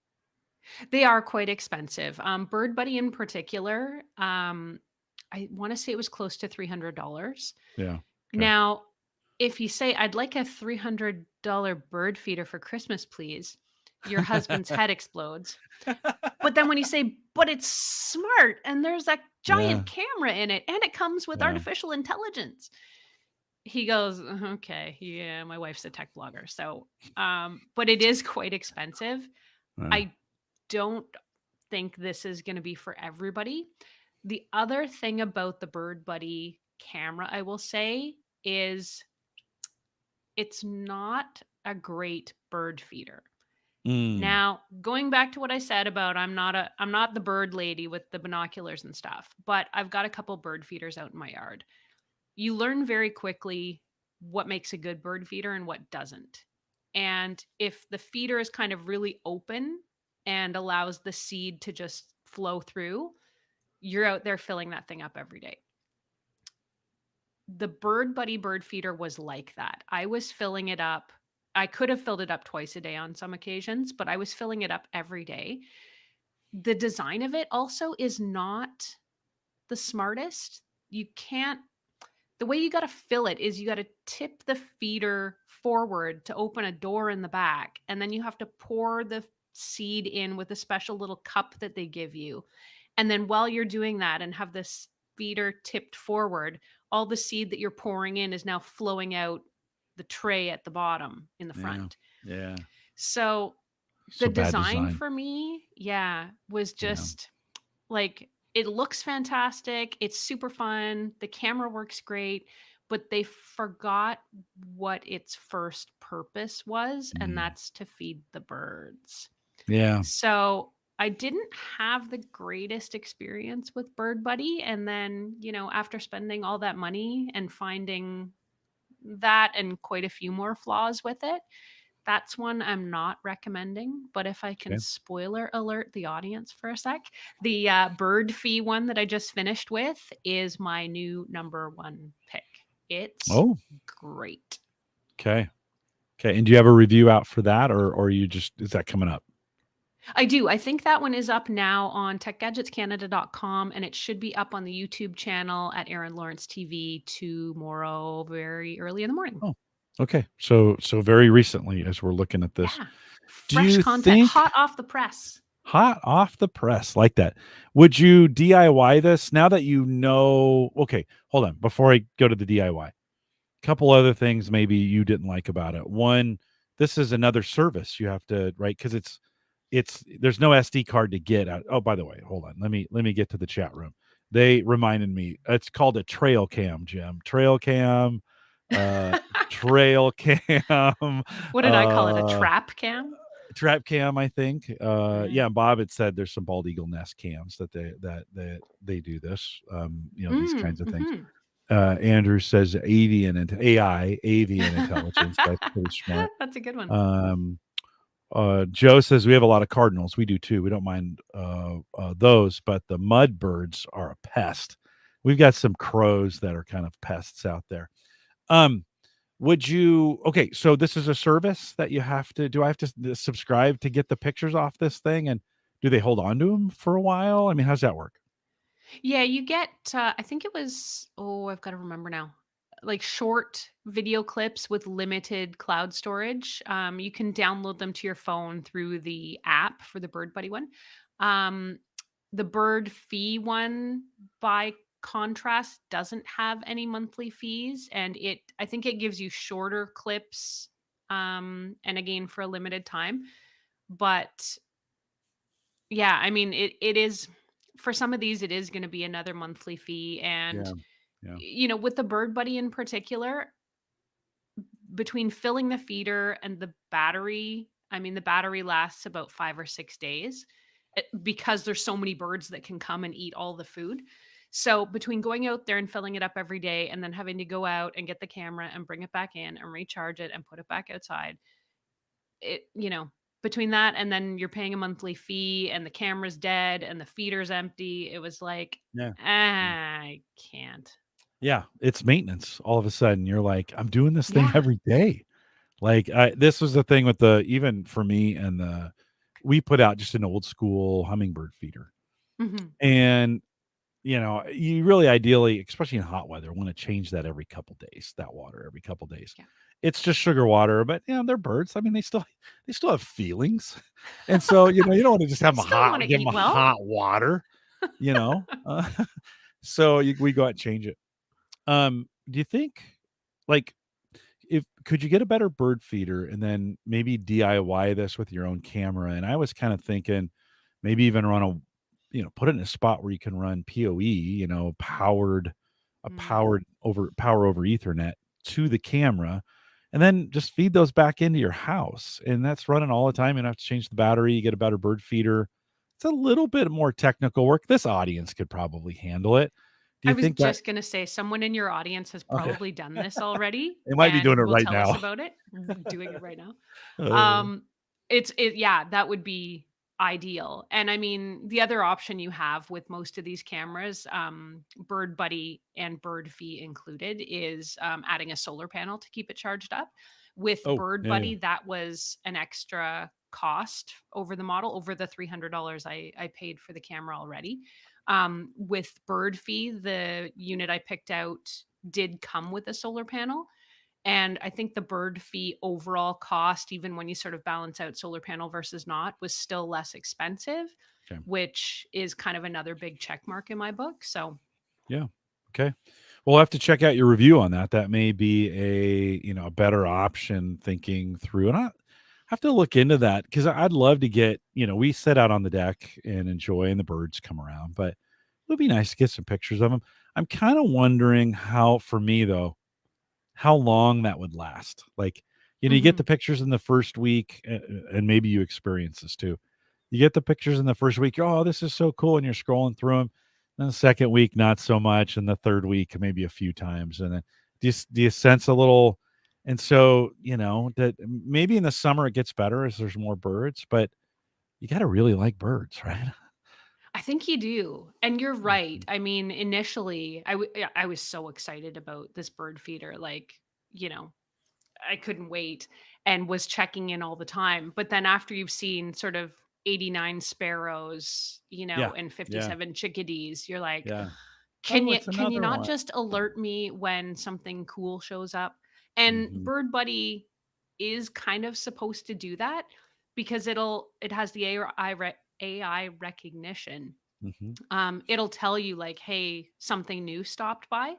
They are quite expensive. Bird Buddy in particular, I want to say it was close to $300. Yeah. Okay. Now, if you say, I'd like a $300 bird feeder for Christmas, please, your husband's head explodes. But then when you say, "But it's smart and there's that Yeah. giant camera in it and it comes with Yeah. artificial intelligence," he goes, "Okay, yeah, my wife's a tech blogger." So, but it is quite expensive. Yeah. I don't think this is gonna be for everybody. The other thing about the Bird Buddy camera, I will say, is it's not a great bird feeder. Mm. Now, going back to what I said about I'm not the bird lady with the binoculars and stuff, but I've got a couple bird feeders out in my yard. You learn very quickly what makes a good bird feeder and what doesn't. And if the feeder is kind of really open and allows the seed to just flow through, you're out there filling that thing up every day. The Bird Buddy bird feeder was like that. I was filling it up. I could have filled it up twice a day on some occasions, but I was filling it up every day. The design of it also is not the smartest. You can't The way you gotta fill it is you gotta tip the feeder forward to open a door in the back, and then you have to pour the seed in with a special little cup that they give you. And then while you're doing that and have this feeder tipped forward, all the seed that you're pouring in is now flowing out the tray at the bottom in the Yeah. front. Yeah. So the So bad design design. for me, yeah, was Yeah. just like it looks fantastic. It's super fun. The camera works great, but they forgot what its first purpose was, and Mm. that's to feed the birds. Yeah. So I didn't have the greatest experience with Bird Buddy. And then, after spending all that money and finding that and quite a few more flaws with it, That's one I'm not recommending, but if I can spoiler alert the audience for a sec, the Birdfy one that I just finished with is my new number one pick. It's great. Okay. And do you have a review out for that, or you just, is that coming up? I do. I think that one is up now on techgadgetscanada.com, and it should be up on the YouTube channel at Erin Lawrence TV tomorrow, very early in the morning. Oh, okay. So very recently, as we're looking at this, Yeah. do Fresh you content, think hot off the press. hot off the press like that? Would you DIY this now that you know? Okay, hold on. Before I go to the DIY, couple other things maybe you didn't like about it. One, this is another service you have to, right? Because it's there's no SD card to get out. Oh, by the way, hold on. Let me get to the chat room. They reminded me it's called a trail cam, Jim. Trail cam, trail cam. What did I call it? A trap cam? Trap cam, I think. Yeah, Bob had said there's some bald eagle nest cams that they do this. These kinds of things. Andrew says avian intelligence. That's pretty smart. That's a good one. Joe says we have a lot of cardinals. We do too. We don't mind those, but the mud birds are a pest. We've got some crows that are kind of pests out there. Would you? Okay, so this is a service that you have to. Do I have to subscribe to get the pictures off this thing? And do they hold on to them for a while? I mean, how's that work? Yeah, you get, I think it was, I've got to remember now, like short video clips with limited cloud storage. You can download them to your phone through the app for the Bird Buddy one. The Birdfy one, by contrast, doesn't have any monthly fees, and I think it gives you shorter clips, and again for a limited time. But yeah, I mean, it is, for some of these, it is going to be another monthly fee. And, with the Bird Buddy in particular, between filling the feeder and the battery, I mean, the battery lasts about 5 or 6 days because there's so many birds that can come and eat all the food. So between going out there and filling it up every day and then having to go out and get the camera and bring it back in and recharge it and put it back outside, between that and then you're paying a monthly fee and the camera's dead and the feeder's empty, it was like, I can't. Yeah, it's maintenance. All of a sudden, you're like, I'm doing this thing every day. Like, this was the thing with even for me and we put out just an old school hummingbird feeder. And, you really ideally, especially in hot weather, want to change that every couple days, that water every couple days. Yeah. It's just sugar water, but they're birds. I mean, they still have feelings. And so, you don't want to just have them give them hot water, so we go out and change it. Do you think, like, could you get a better bird feeder and then maybe DIY this with your own camera? And I was kind of thinking maybe even run put it in a spot where you can run PoE, power over Ethernet to the camera, and then just feed those back into your house. And that's running all the time. You don't have to change the battery. You get a better bird feeder. It's a little bit more technical work. This audience could probably handle it. I was just going to say, someone in your audience has probably done this already. They might be doing it right now. Tell us about it. Doing it right now. That would be ideal. And I mean, the other option you have with most of these cameras, Bird Buddy and Birdfy included, is adding a solar panel to keep it charged up. With Bird Buddy, that was an extra cost over the model, over the $300 I paid for the camera already. With Birdfy, the unit I picked out did come with a solar panel. And I think the Birdfy overall cost, even when you sort of balance out solar panel versus not, was still less expensive, which is kind of another big check mark in my book. So, yeah. Okay. Well, we'll have to check out your review on that. That may be a better option thinking through. And I have to look into that because I'd love to get, we sit out on the deck and enjoy and the birds come around, but it would be nice to get some pictures of them. I'm kind of wondering how long that would last. Like, you get the pictures in the first week and maybe you experience this too. You get the pictures in the first week. Oh, this is so cool. And you're scrolling through them. Then the second week, not so much. And the third week, maybe a few times. And then do you sense a little And so, that maybe in the summer it gets better as there's more birds, but you got to really like birds, right? I think you do, and you're right. Mhm. I mean, initially, yeah, I was so excited about this bird feeder, like, you know, I couldn't wait and was checking in all the time. But then after you've seen sort of 89 sparrows, Yeah. and Yeah. 57 chickadees, you're like, Yeah. can Oh, you it's can you another not one. just alert me when something cool shows up? And Mhm. Bird Buddy is kind of supposed to do that because it has the AI recognition. Mhm. It'll tell you like, hey, something new stopped by.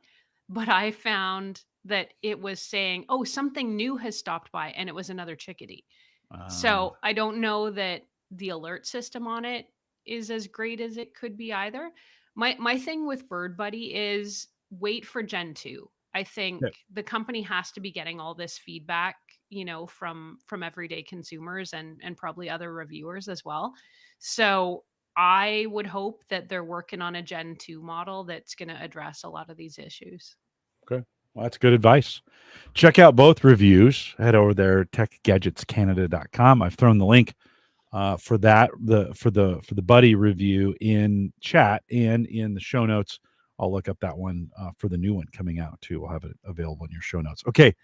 But I found that it was saying, oh, something new has stopped by, and it was another chickadee. Uh, So I don't know that the alert system on it is as great as it could be either. My thing with Bird Buddy is wait for Gen 2. I think yeah. the company has to be getting all this feedback, from everyday consumers and probably other reviewers as well. So I would hope that they're working on a Gen 2 model that's going to address a lot of these issues. Okay. Well, that's good advice. Check out both reviews. Head over there, techgadgetscanada.com. I've thrown the link for that for the buddy review in chat and in the show notes. I'll look up that one for the new one coming out too. We'll have it available in your show notes. Okay,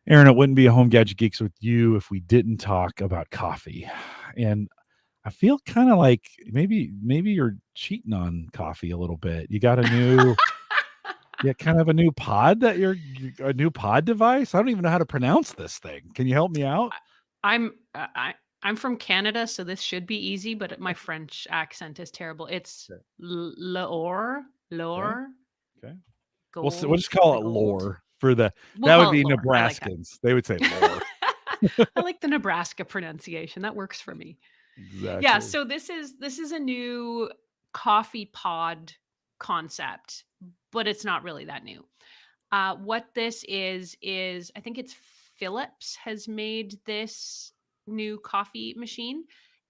Aaron, it wouldn't be a Home Gadget Geeks with you if we didn't talk about coffee. And I feel kind of like maybe you're cheating on coffee a little bit. You got a new yeah, kind of a new pod that a new pod device. I don't even know how to pronounce this thing. Can you help me out? I- I'm from Canada, so this should be easy, but my French accent is terrible. It's Okay. Okay. L'OR Okay. We'll gold, just call the it gold. lore for the We'll that would call it be lore. I like that. Nebraskans. They would say lore. I like the Nebraska pronunciation. That works for me. Yeah, Exactly. so this is a new coffee pod concept, but it's not really that new. What this is I think it's Philips has made this new coffee machine,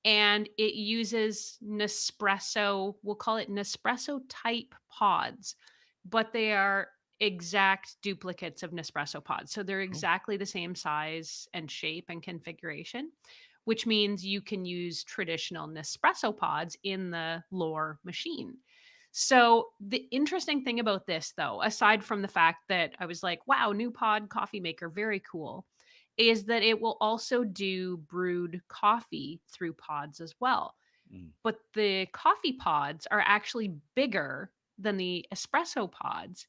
and it uses Nespresso. We'll call it Nespresso type pods, but they are exact duplicates of Nespresso pods. So they're Oh. exactly the same size and shape and configuration, which means you can use traditional Nespresso pods in the L'OR machine. So the interesting thing about this, though, aside from the fact that I was like, wow, new pod coffee maker, very cool, is that it will also do brewed coffee through pods as well. Mm. But the coffee pods are actually bigger than the espresso pods,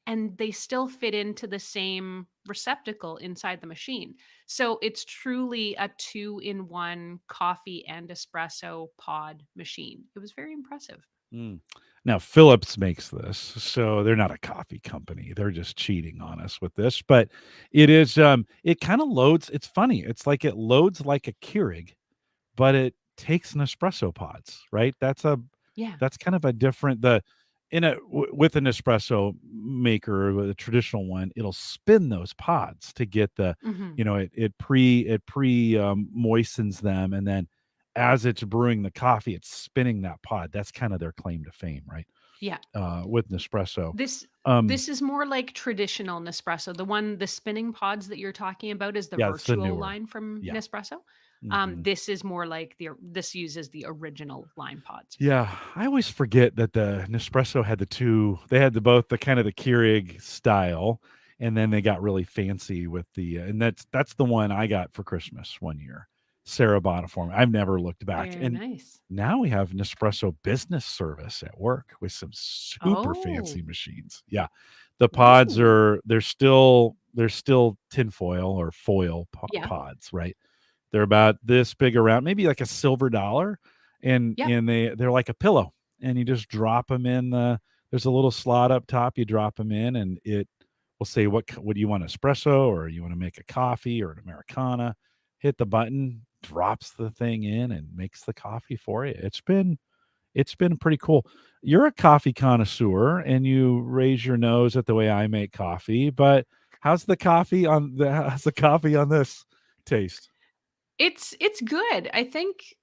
and they still fit into the same receptacle inside the machine. So it's truly a two-in-one coffee and espresso pod machine. It was very impressive. Mm. Now Philips makes this, so they're not a coffee company. They're just cheating on us with this, but it kind of loads. It's funny. It's like it loads like a Keurig, but it takes Nespresso pods, right? Yeah. That's kind of a different the in a with an espresso maker, with a traditional one, it'll spin those pods to get Mhm. it moistens them, and then as it's brewing the coffee, it's spinning that pod. That's kind of their claim to fame, right? Yeah. With Nespresso. This Um, this is more like traditional Nespresso. The spinning pods that you're talking about is the yeah, it's the virtual newer. line from Yeah. Nespresso. Mhm. This is more like this uses the original line pods. Yeah, I always forget that the Nespresso had they had both the kind of the Keurig style, and then they got really fancy with and that's the one I got for Christmas one year. Sarah bought it for me. I've never looked back, Very and nice. now we have Nespresso business service at work with some super fancy Oh. machines. Yeah, the pods Ooh. they're still tinfoil or foil Yeah. pods, right? They're about this big around, maybe like a silver dollar, and Yep. they're like a pillow, and you just drop them in there's a little slot up top, you drop them in, and it will say, what do you want, espresso, or you wanna make a coffee or an Americana? Hit the button, drops the thing in, and makes the coffee for you. It's been pretty cool. You're a coffee connoisseur, and you raise your nose at the way I make coffee, but how's the coffee on this taste? It's good. I think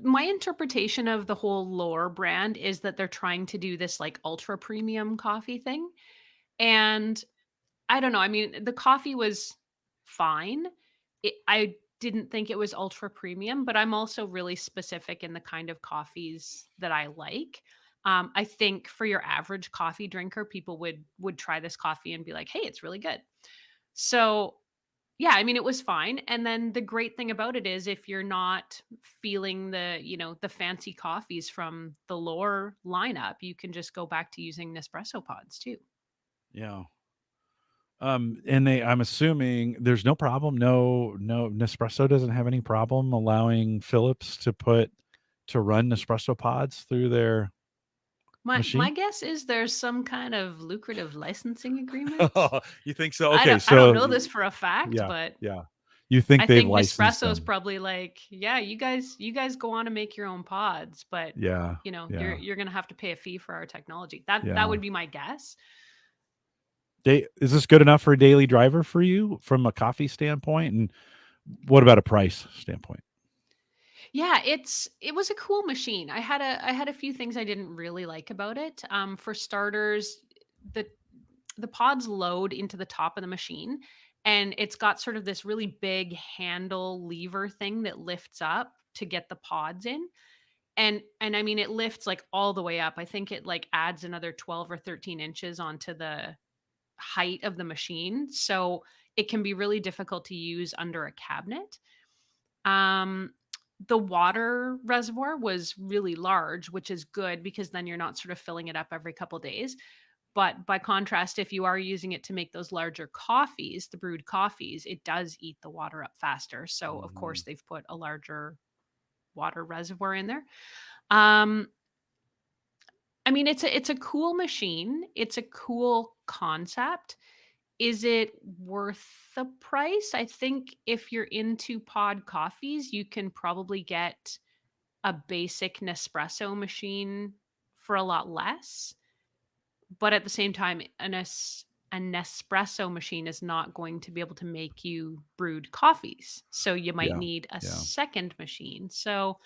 my interpretation of the whole L'OR brand is that they're trying to do this like ultra premium coffee thing. And I don't know. I mean, the coffee was fine. I didn't think it was ultra premium, but I'm also really specific in the kind of coffees that I like. I think for your average coffee drinker, people would try this coffee and be like, "Hey, it's really good." So yeah, I mean, it was fine. And then the great thing about it is if you're not feeling the fancy coffees from the L'OR lineup, you can just go back to using Nespresso pods too. Yeah. And I'm assuming there's no problem. No, Nespresso doesn't have any problem allowing Philips to run Nespresso pods through their My machine. guess is there's some kind of lucrative licensing agreement. You think so? I Okay, don't so know this for a fact, yeah, but yeah. You think I they've think licensed Nespresso's them? probably like, "Yeah, you guys go on and make your own pods, but, Yeah, you're yeah, you're gonna have to pay a fee for our technology." That yeah. would be my guess. Is this good enough for a daily driver for you from a coffee standpoint? And what about a price standpoint? Yeah, it was a cool machine. I had a few things I didn't really like about it. For starters, the the pods load into the top of the machine, and it's got sort of this really big handle lever thing that lifts up to get the pods in. And I mean, it lifts like all the way up. I think it like adds another 12 or 13 inches onto the height of the machine. So it can be really difficult to use under a cabinet. Um, the water reservoir was really large, which is good because then you're not sort of filling it up every couple days. But by contrast, if you are using it to make those larger coffees, the brewed coffees, it does eat the water up faster. So of course Mhm. they've put a larger water reservoir in there. Um, I mean, it's a cool machine. It's a cool concept. Is it worth the price? I think if you're into pod coffees, you can probably get a basic Nespresso machine for a lot less. But at the same time, a Nespresso machine is not going to be able to make you brewed coffees. So you might Yeah, need a yeah. second machine. So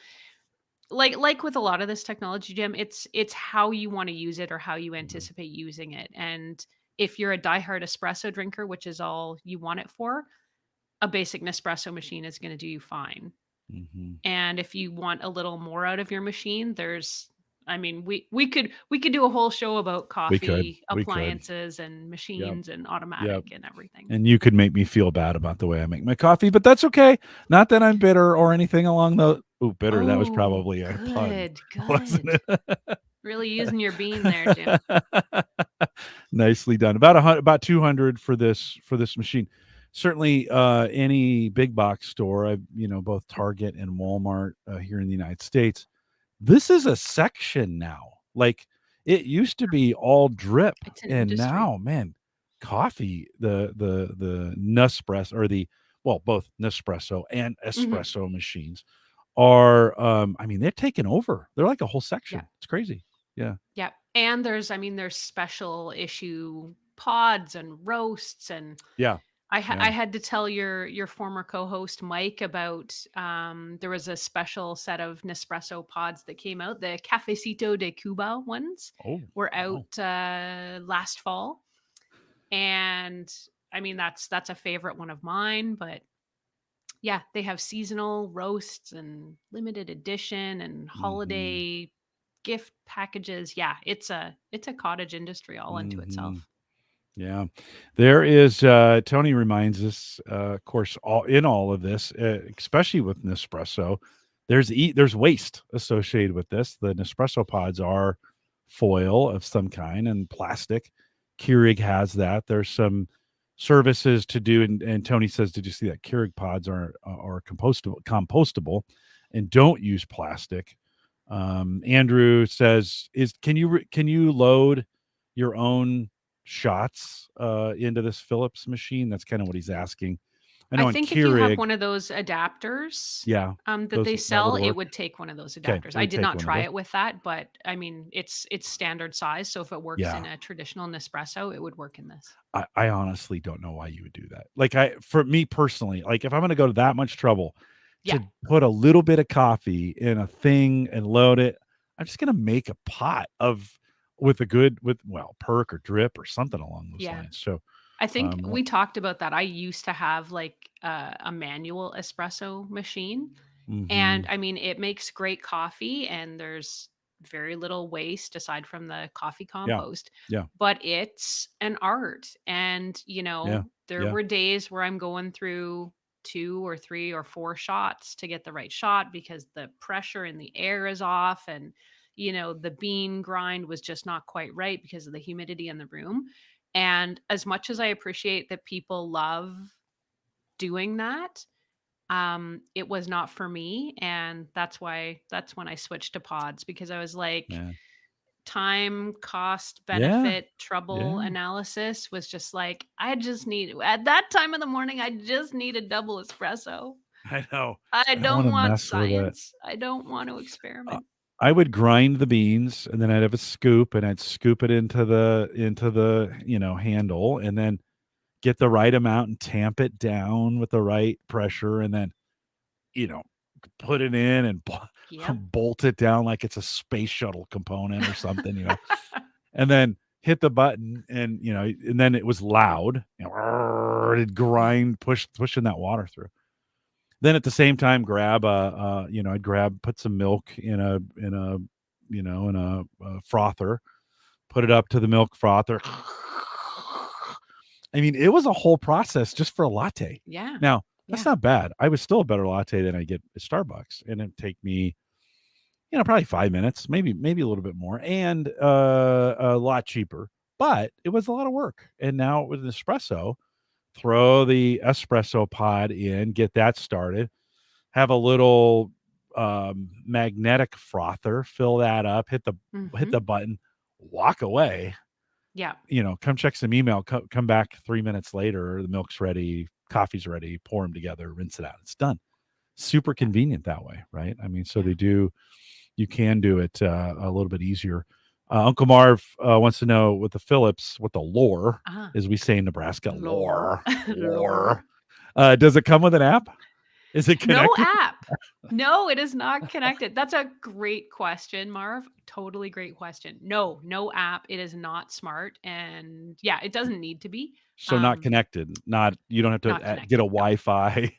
like with a lot of this technology, Jim, it's how you want to use it or how you Mhm, anticipate using it. And if you're a diehard espresso drinker, which is all you want it for, a basic Nespresso machine is going to do you fine. mhm. And if you want a little more out of your machine, I mean, we could do a whole show about coffee We could. appliances and Yep, machines and yep. automatic and everything. And you could make me feel bad about the way I make my coffee, but that's okay. Not that I'm bitter or anything along the ooh, bitter, that was Oh, probably a pun, good, wasn't good. it? Really using your bean there, Jim. Nicely done. About 200 for this machine. Certainly, any big box store, both Target and Walmart here in the United States. This is a section now. Like it used to be all drip, It's an and industry. now, man, coffee, the Nespresso or the well, both Nespresso and Mhm. espresso machines are, I mean, they're taking over. They're like a whole Yeah. section. It's crazy. Yeah. Yeah. And there's special issue pods and roasts and Yeah. I Yeah. had to tell your former co-host Mike about there was a special set of Nespresso pods that came out. The Cafecito de Cuba ones Oh, were wow. out last fall. And I mean that's a favorite one of mine, but yeah, they have seasonal roasts and limited edition and Mhm. holiday gift packages. Yeah, it's a cottage industry all unto Mhm. itself. Yeah. There is, Tony reminds us, of course, all of this, especially with Nespresso, there's waste associated with this. The Nespresso pods are foil of some kind and plastic. Keurig has that. There's some services to do, and Tony says, "Did you see that Keurig pods are compostable and don't use plastic?" Andrew says, "Is can you load your own shots into this Philips machine?" That's kind of what he's asking. I I know on think if you have Keurig, one of those adapters, yeah, that those they that would sell, it work. would take one of those Okay, adapters. it I would did take not one of try those. it with that, but I mean, it's standard size, so if it works in Yeah, a traditional Nespresso, it would work in this. I honestly don't know why you would do that. Like for me personally, like if I'm going to go to that much trouble Yeah. to put a little bit of coffee in a thing and load it, I'm just going to make a pot of with a good with well perk or drip or something along those Yeah. lines. So I think What? we talked about that. I used to have like a manual espresso machine. And Mm-hmm. I mean, it makes great coffee and there's very little waste aside from the coffee Yeah. compost, Yeah. but it's an art. And, Yeah. there Yeah. were days where I'm going through 2 or 3 or 4 shots to get the right shot because the pressure in the air is off and, the bean grind was just not quite right because of the humidity in the room. And as much as I appreciate that people love doing that, it was not for me, and that's when I switched to pods because I was like, Yeah. time, cost, Yeah. benefit, trouble Yeah. analysis was just like, I just need at that time of the morning, I just need a double espresso. I know. I I don't don't want to want mess with it. science. I don't want to Uh, experiment. I would grind the beans and then I'd have a scoop and I'd scoop it into the handle and then get the right amount and tamp it down with the right pressure and then, you know, put it in and Yep. bolt it down like it's a space shuttle component or something, and then hit the button and then it was loud, it'd grind, pushing that water through. Then at the same time, put some milk in a frother, put it up to the milk frother. I mean, it was a whole process just for a latte. Yeah. Now, that's Yeah. not bad. I was still a better latte than I get at Starbucks, and it'd take me, probably 5 minutes, maybe a little bit more, and a lot cheaper. But it was a lot of work. And now with an espresso, throw the espresso pod in, get that started, have a little magnetic frother, fill that up, hit Mhm. the button, walk away. Yeah. Come check some email. Come back 3 minutes later. The milk's ready, coffee's ready. Pour them together, rinse it out. It's done. Super Yeah. convenient that way, right? I mean, so Yeah. they do. You can do it a little bit easier. Uncle Marv wants to know with the Phillips, what the L'OR, Ah, as we say in Nebraska, lore. L'OR, Lore. L'OR. Does it come with an app? Is it No connected? app. No, it is not connected. That's a great question, Marv. Totally great question. No, no app. It is not smart. And yeah, it doesn't need to be. So not Um, connected. Not you don't have to Not get a connected. No. Wi-Fi,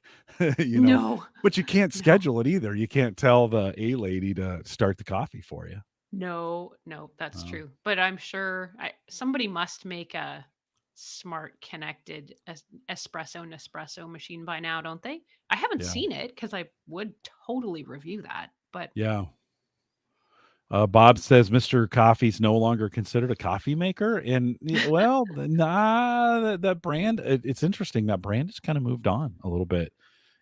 you know. No. But you can't No. schedule it either. You can't tell the A lady to start the coffee for you. No, no, that's Oh, true. But I'm sure somebody must make a smart connected Nespresso machine by now, don't they? I haven't yeah, seen it because I would totally review that. But yeah. Bob says Mr. Coffee's no longer considered a coffee maker, and well, nah, that brand. It's interesting that brand has kind of moved on a little bit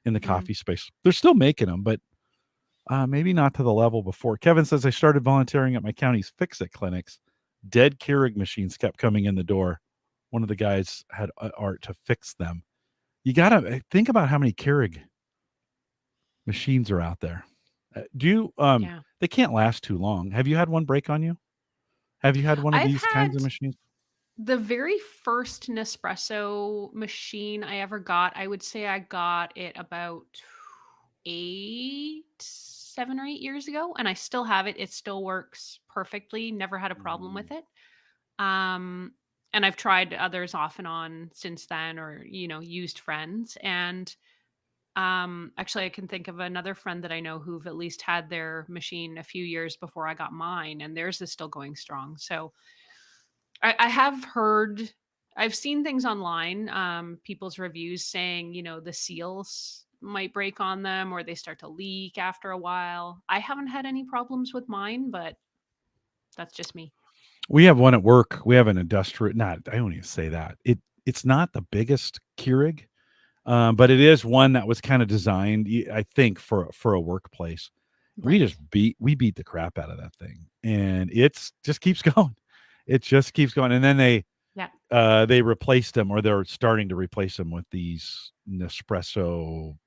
in the mm, coffee space. They're still making them, but maybe not to the level before. Kevin says I started volunteering at my county's fix-it clinics. Dead Keurig machines kept coming in the door. One of the guys had art to fix them. You gotta think about how many Keurig machines are out there. Do you? yeah. They can't last too long. Have you had one break on you? Have you had one of I've these had kinds of machines? the very first Nespresso machine I ever got. I would say I got it about 7 or 8 years ago, and I still have it. It still works perfectly. Never had a problem Mm, with it. Um, and I've tried others off and on since then, or used friends. And actually, I can think of another friend that I know who've at least had their machine a few years before I got mine, and theirs is still going strong. So I have heard, I've seen things online, people's reviews saying, the seals might break on them or they start to leak after a while. I haven't had any problems with mine, but that's just me. We have one at work. We have an industrial. Not. I don't even say that. It's not the biggest Keurig, but it is one that was kind of designed, I think, for a workplace. Right. We beat the crap out of that thing, and it's just keeps going. It just keeps going, and then Yeah. they replaced them, or they're starting to replace them with these Nespresso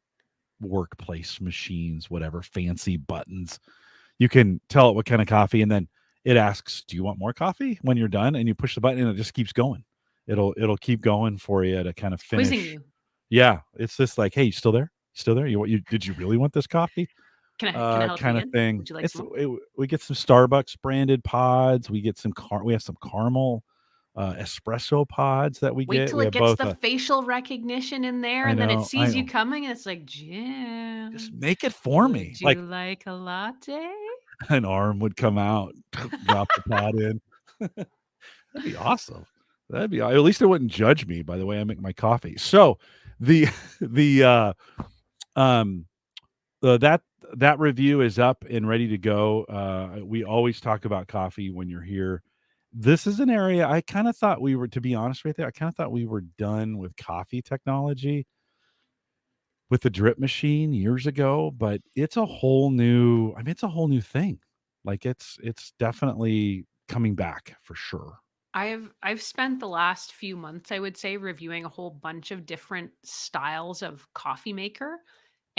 workplace machines, whatever, fancy buttons. You can tell it what kind of coffee, and then it asks, "Do you want more coffee?" When you're done, and you push the button, and it just keeps going. It'll keep going for you to kind of Quizzing finish. you. Yeah, it's just like, "Hey, you still there? You still there? You did you really want this coffee?" Can I help you Kind of again? thing. Would you like some more? We get some Starbucks branded pods. We have some caramel espresso pods that we Wait get. till We it have gets both. the facial recognition in there, I and then it know, I sees you know. coming, and it's like, Just "Jim, make it for me. would Like you like a latte?" an arm would come out, drop the pod in. That'd be awesome. That'd be at least it wouldn't judge me by the way I make my coffee. So the the um that that review is up and ready to go. We always talk about coffee when you're here. This is an area I kind of thought we were, to be honest with you, I kind of thought we were done with coffee technology with the drip machine years ago, but it's a whole new, I mean, it's a whole new thing. Like it's definitely coming back for sure. I've spent the last few months, I would say, reviewing a whole bunch of different styles of coffee maker,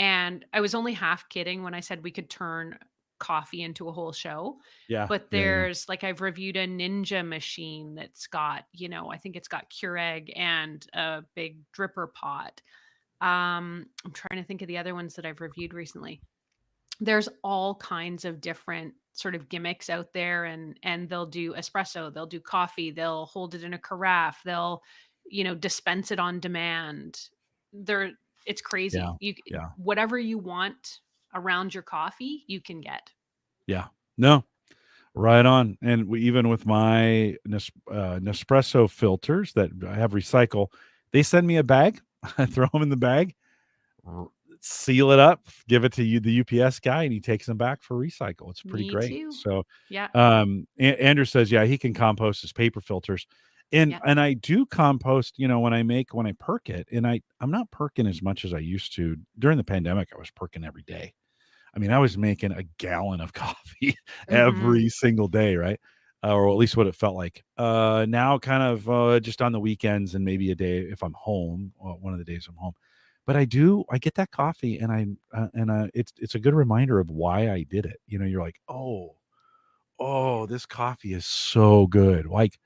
and I was only half kidding when I said we could turn coffee into a whole show. Yeah, But yeah, yeah. there's like I've reviewed a Ninja machine that's got, I think it's got Keurig and a big dripper pot. I'm trying to think of the other ones that I've reviewed recently. There's all kinds of different sort of gimmicks out there, and they'll do espresso, they'll do coffee, they'll hold it in a carafe, they'll, dispense it on demand. They're It's Yeah, crazy. yeah, Whatever you want around your coffee, you can get. yeah. No, right on. And even with my Nespresso filters that I have recycle, they send me a bag. I throw them in the bag, r- seal it up, give it to you, the UPS guy, and he takes them back for recycle. It's pretty Me great. too. So, Yeah. Andrew says, yeah, he can compost his paper filters, Yeah. and I do compost. When I perk it, and I'm not perking as much as I used to during the pandemic. I was perking every day. I mean, I was making a gallon of coffee Mhm. every single day, right? Or at least what it felt like. Now, kind of just on the weekends and maybe a day if I'm home, one of the days I'm home. But I get that coffee, and it's a good reminder of why I did it. You're like, oh, this coffee is so good. Like,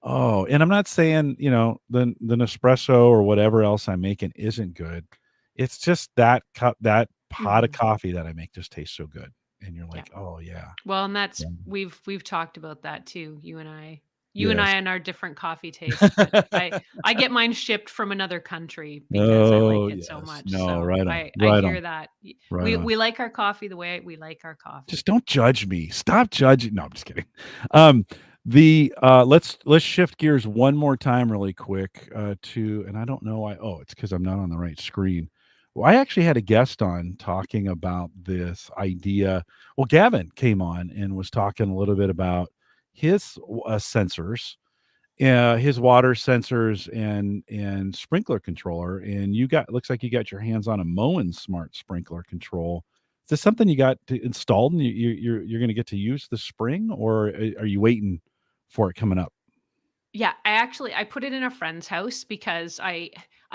oh, and I'm not saying the Nespresso or whatever else I'm making isn't good. It's just that cup, that pot of Mhm. coffee that I make just tastes so good, and you're Yeah. like, oh yeah, Well, and that's yeah. we've talked about that too, you and I. You and Yes. I and our different coffee tastes, but I get mine shipped from another country because I like Oh it so yes, much. no, So right on, I right on, hear that. right We on. like our coffee the way we like our Just coffee. don't judge me. Stop judging. No, I'm just kidding. Let's shift gears one more time really quick to, and I don't know why. Oh, it's because I'm not on the right screen. Well, I actually had a guest on talking about this idea. Well, Gavin came on and was talking a little bit about his sensors, his water sensors and sprinkler controller. And looks like you got your hands on a Moen Smart Sprinkler Control. Is this something you got installed and you're going to get to use this spring, or are you waiting for it coming up? Yeah, I put it in a friend's house because I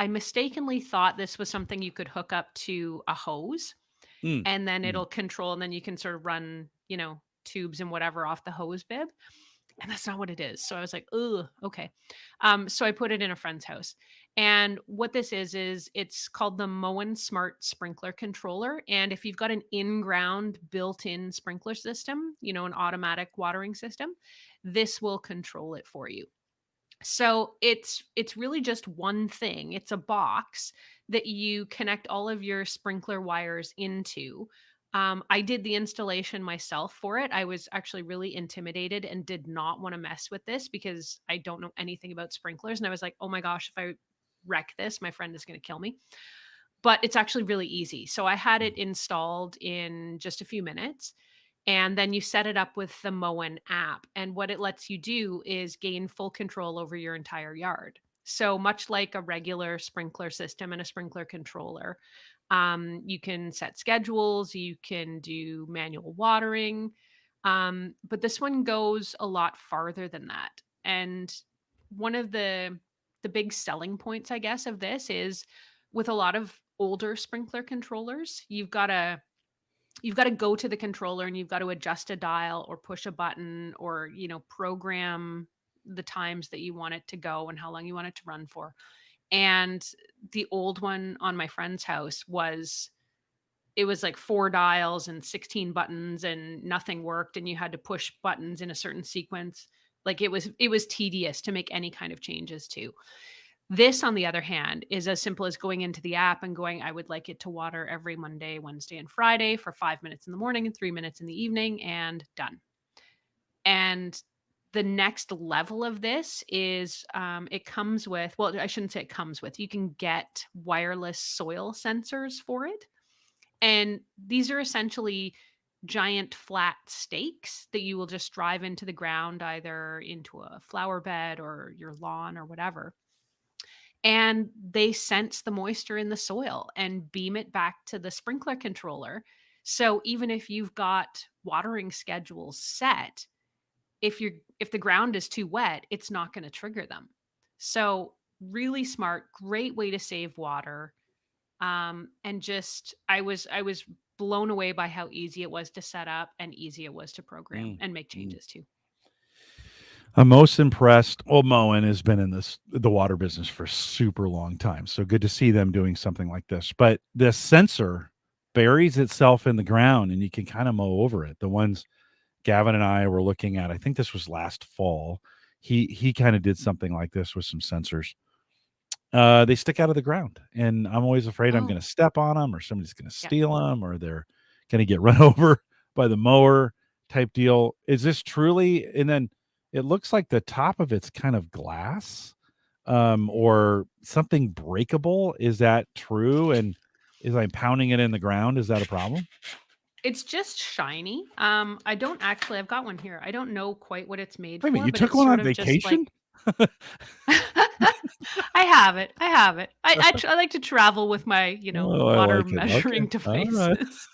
mistakenly thought this was something you could hook up to a hose, Mm, and then mm. it'll control, and then you can sort of run, tubes and whatever off the hose bib. And that's not what it is. So I was like, "Ugh, okay." So I put it in a friend's house. And what this is it's called the Moen Smart Sprinkler Controller. And if you've got an in-ground built-in sprinkler system, an automatic watering system, this will control it for you. So it's really just one thing. It's a box that you connect all of your sprinkler wires into. I did the installation myself for it. I was actually really intimidated and did not want to mess with this because I don't know anything about sprinklers. And I was like, oh my gosh, if I wreck this, my friend is going to kill me. But it's actually really easy. So I had it installed in just a few minutes. And then you set it up with the Moen app. And what it lets you do is gain full control over your entire yard. So much like a regular sprinkler system and a sprinkler controller, you can set schedules, you can do manual watering, but this one goes a lot farther than that. And one of the big selling points, I guess, of this is with a lot of older sprinkler controllers, you've got to go to the controller and you've got to adjust a dial or push a button or, program the times that you want it to go and how long you want it to run for. And the old one on my friend's house it was like 4 dials and 16 buttons and nothing worked and you had to push buttons in a certain sequence. Like it was tedious to make any kind of changes to. This, on the other hand, is as simple as going into the app and going, I would like it to water every Monday, Wednesday, and Friday for 5 minutes in the morning and 3 minutes in the evening, and done. And the next level of this is it comes with, well, I shouldn't say it comes with, you can get wireless soil sensors for it. And these are essentially giant flat stakes that you will just drive into the ground, either into a flower bed or your lawn or whatever. And they sense the moisture in the soil and beam it back to the sprinkler controller. So even if you've got watering schedules set, if the ground is too wet, it's not going to trigger them. So really smart, great way to save water. And just I was blown away by how easy it was to set up and easy it was to program Mm, and make mm. changes to. I'm most impressed. Well, Moen has been in the water business for a super long time, so good to see them doing something like this. But this sensor buries itself in the ground, and you can kind of mow over it. The ones Gavin and I were looking at, I think this was last fall. He kind of did something like this with some sensors. They stick out of the ground, and I'm always afraid I'm Oh, going to step on them, or somebody's going to yeah. steal them, or they're going to get run over by the mower type deal. Is this truly? And then it looks like the top of it's kind of glass, or something breakable. Is that true? And is I pounding it in the ground? Is that a problem? It's just shiny. I've got one here. I don't know quite what it's made Wait a minute, for, you but took it's one sort on of just like vacation? I have it. I have it. I like to travel with my, Oh, I water like it. Okay, measuring all right. devices.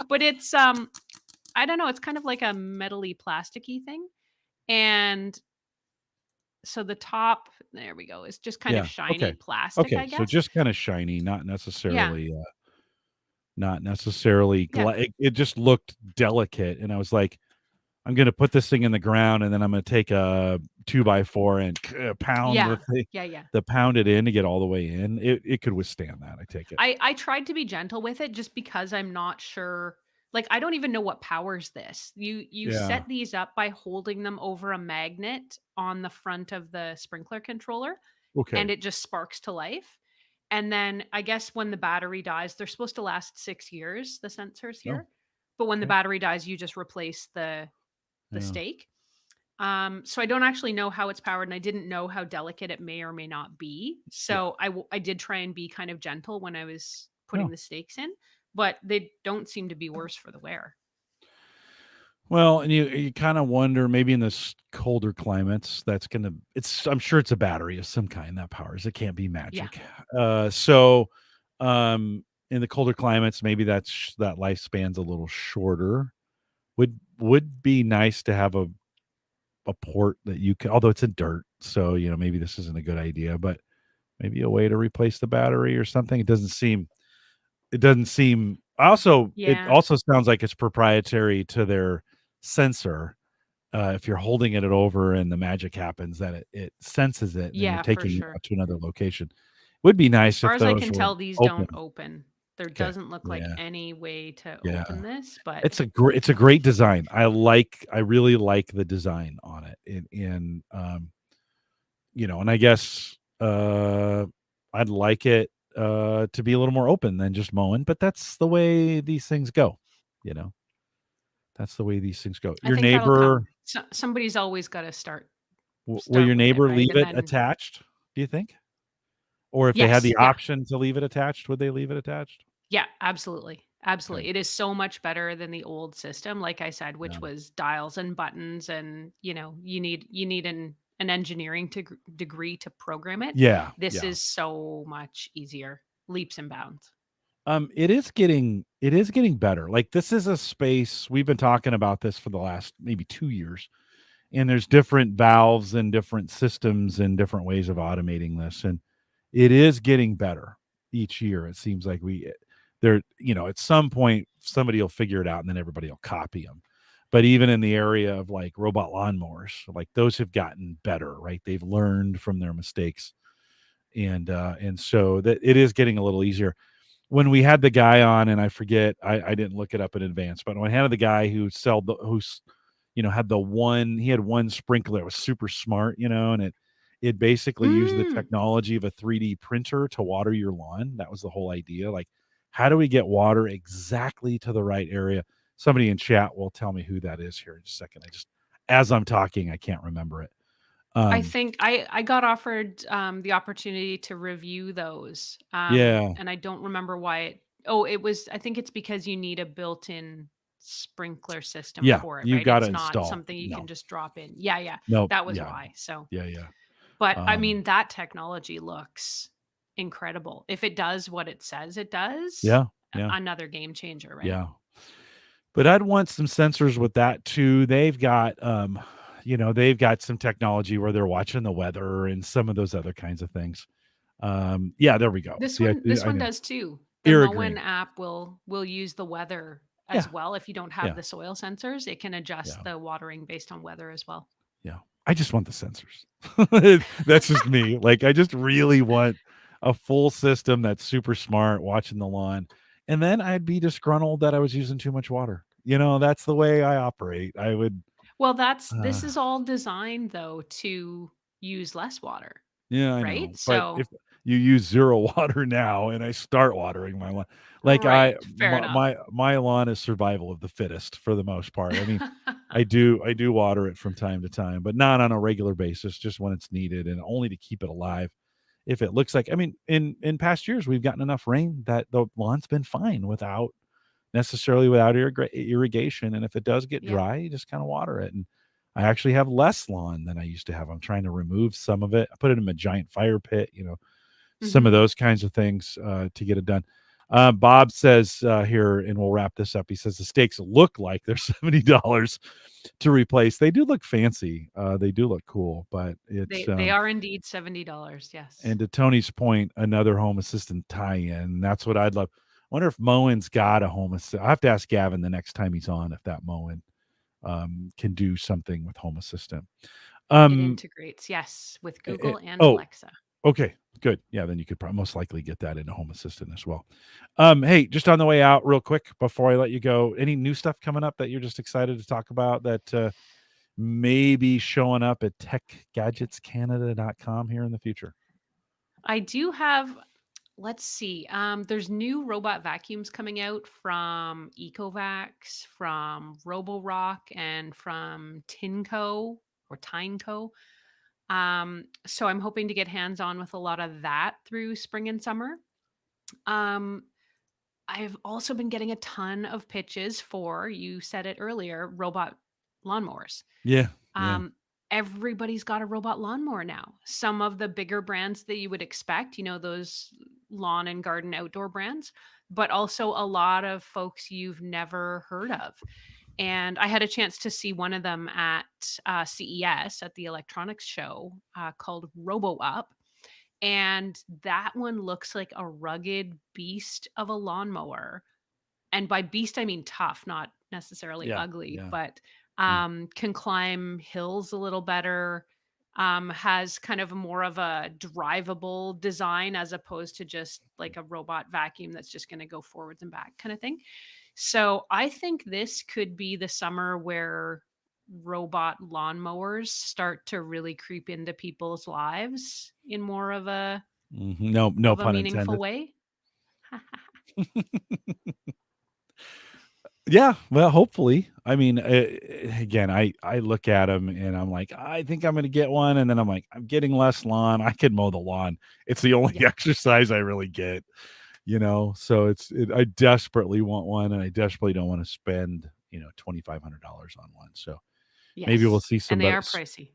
But it's I don't know, it's kind of like a metally plasticky thing. And so the top, there we go, is just kind of Yeah. shiny Okay. plastic, Okay. I So guess. just kind of shiny, Yeah. not necessarily. Yeah. It just looked delicate, and I was like, I'm going to put this thing in the ground, and then I'm going to take a 2x4 and pound the Yeah. thing, Yeah, yeah. pound it in to get all the way in. It could withstand that. I take it. I tried to be gentle with it just because I'm not sure, like, I don't even know what powers this. You Yeah. set these up by holding them over a magnet on the front of the sprinkler controller, and Okay. it just sparks to life. And then I guess when the battery dies, they're supposed to last 6 years, the sensors Oh. here. But when the Okay. battery dies, you just replace the Yeah. stake. So I don't actually know how it's powered, and I didn't know how delicate it may or may not be. Yeah. So I did try and be kind of gentle when I was Yeah. putting the stakes in, but they don't seem to be worse for the wear. Well, and you kind of wonder, maybe in this colder climates, that's gonna. I'm sure it's a battery of some kind that powers. It can't be Yeah. magic. So, in the colder climates, maybe that lifespan's a little shorter. Would be nice to have a port that you can, although it's in dirt, so maybe this isn't a good idea, but maybe a way to replace the battery or something. It doesn't seem also, it Yeah. also sounds like it's proprietary to their sensor. If you're holding it over and the magic happens, that it senses it, and then you're Yeah, for taking it sure. out to another location. Would be As nice far if as I those can were tell, these open. don't open. There Okay. doesn't look like Yeah. any way to Yeah. open this, but It's a great design. I really like the design on it. And I guess I'd like it to be a little more open than just mowing, but that's the way these things go. You know, that's the way these things go. I Your think that'll neighbor, come. Somebody's always got to start will your with it, neighbor right? leave And it then attached? Do you think? Or if they had yes, the yeah. option to leave it attached, would they leave it attached? Yeah, absolutely. Okay. Absolutely. It is so much better than the old system, like I said, Yeah. which was dials and buttons, and, you need an engineering degree to program it. Yeah. This Yeah. is so much easier, leaps and bounds. It is getting better. Like, this is a space we've been talking about this for the last maybe 2 years, and there's different valves and different systems and different ways of automating this, and it is getting better each year. It seems like at some point somebody will figure it out, and then everybody will copy them. But even in the area of like robot lawnmowers, like, those have gotten better, right? They've learned from their mistakes, and so that it is getting a little easier. When we had the guy on, and I forget, I didn't look it up in advance, but when I had the guy who had he had one sprinkler that was super smart, and it basically used the technology of a 3D printer to water your lawn. That was the whole idea. Like, how do we get water exactly to the right area? Somebody in chat will tell me who that is here in just a second. As I'm talking, I can't remember it. I think I got offered the opportunity to review those, Yeah, and I don't remember why I think it's because you need a built-in sprinkler system yeah, for it, you right? got to It's not install. something you can No, just drop in. Yeah, yeah, no, that was yeah, why. So, yeah, yeah. but I Um, mean, that technology looks incredible. If it does what it says it does, yeah, yeah, another game changer, right? yeah. But I'd want some sensors with that too. They've got some technology where they're watching the weather and some of those other kinds of things. Yeah, there we go. This See, one this I one know. does too. The Era Moen green. app will use the weather Yeah, as well. If you don't have yeah, the soil sensors, it can adjust yeah, the watering based on weather as well. yeah. I just want the sensors. That's just me. Like, I just really want a full system that's super smart, watching the lawn, and then I'd be disgruntled that I was using too much water. That's the way I operate. I would. Well, Uh, this is all designed though to use less water, Yeah, I right? know. But So, if you use 0 water now and I start watering my lawn, like right, fair enough. my lawn is survival of the fittest for the most part. I mean, I do water it from time to time, but not on a regular basis, just when it's needed and only to keep it alive. If it looks like, I mean, in past years, we've gotten enough rain that the lawn's been fine without irrigation, and if it does get Yeah. dry, you just kinda water it, and I actually have less lawn than I used to have. I'm trying to remove some of it. I put it in a giant fire pit, some of Mhm. those kinds of things, to get it done. Bob says, here, and we'll wrap this up, he says, "The steaks look like they're $70 to replace." They do look fancy, they do look cool, but it's, They are indeed $70, yes. and to Tony's point, another home assistant tie-in. That's what I'd love. I wonder if Moen's got a home assistant. I have to ask Gavin the next time he's on if that Moen can do something with Home Assistant. It Um, integrates, yes, with eh, eh, Google and oh, Alexa. okay, good. Yeah, then you could probably most likely get that into Home Assistant as well. Hey, just on the way out, real quick before I let you go, any new stuff coming up that you're just excited to talk about that may be showing up at techgadgetscanada.com here in the future? I do have let's see. There's new robot vacuums coming out from Ecovacs, from Roborock, and from Tinco or Tineco. So I'm hoping to get hands on with a lot of that through spring and summer. Um, I've also been getting a ton of pitches for, you said it earlier, robot lawnmowers. Yeah, yeah. Um, Everybody's got a robot lawnmower now. Some of the bigger brands that you would expect, those lawn and garden outdoor brands, but also a lot of folks you've never heard of. And I had a chance to see one of them at CES at the electronics show called Robo Up. And that one looks like a rugged beast of a lawnmower, and by beast I mean tough, not necessarily Yeah, ugly, yeah, but yeah. can climb hills a little better, has kind of more of a drivable design as opposed to just like a robot vacuum that's just going to go forwards and back kind of thing. So I think this could be the summer where robot lawnmowers start to really creep into people's lives in more No, no of a pun meaningful intended. way. Yeah, well, hopefully. I mean, again, I look at them and I'm like, I think I'm gonna get one, and then I'm like, I'm getting less lawn. I could mow the lawn. It's the only Yeah. exercise I really get, So I desperately want one, and I desperately don't want to spend $2,500 on one. So maybe we'll Yes. see And some they better. are pricey.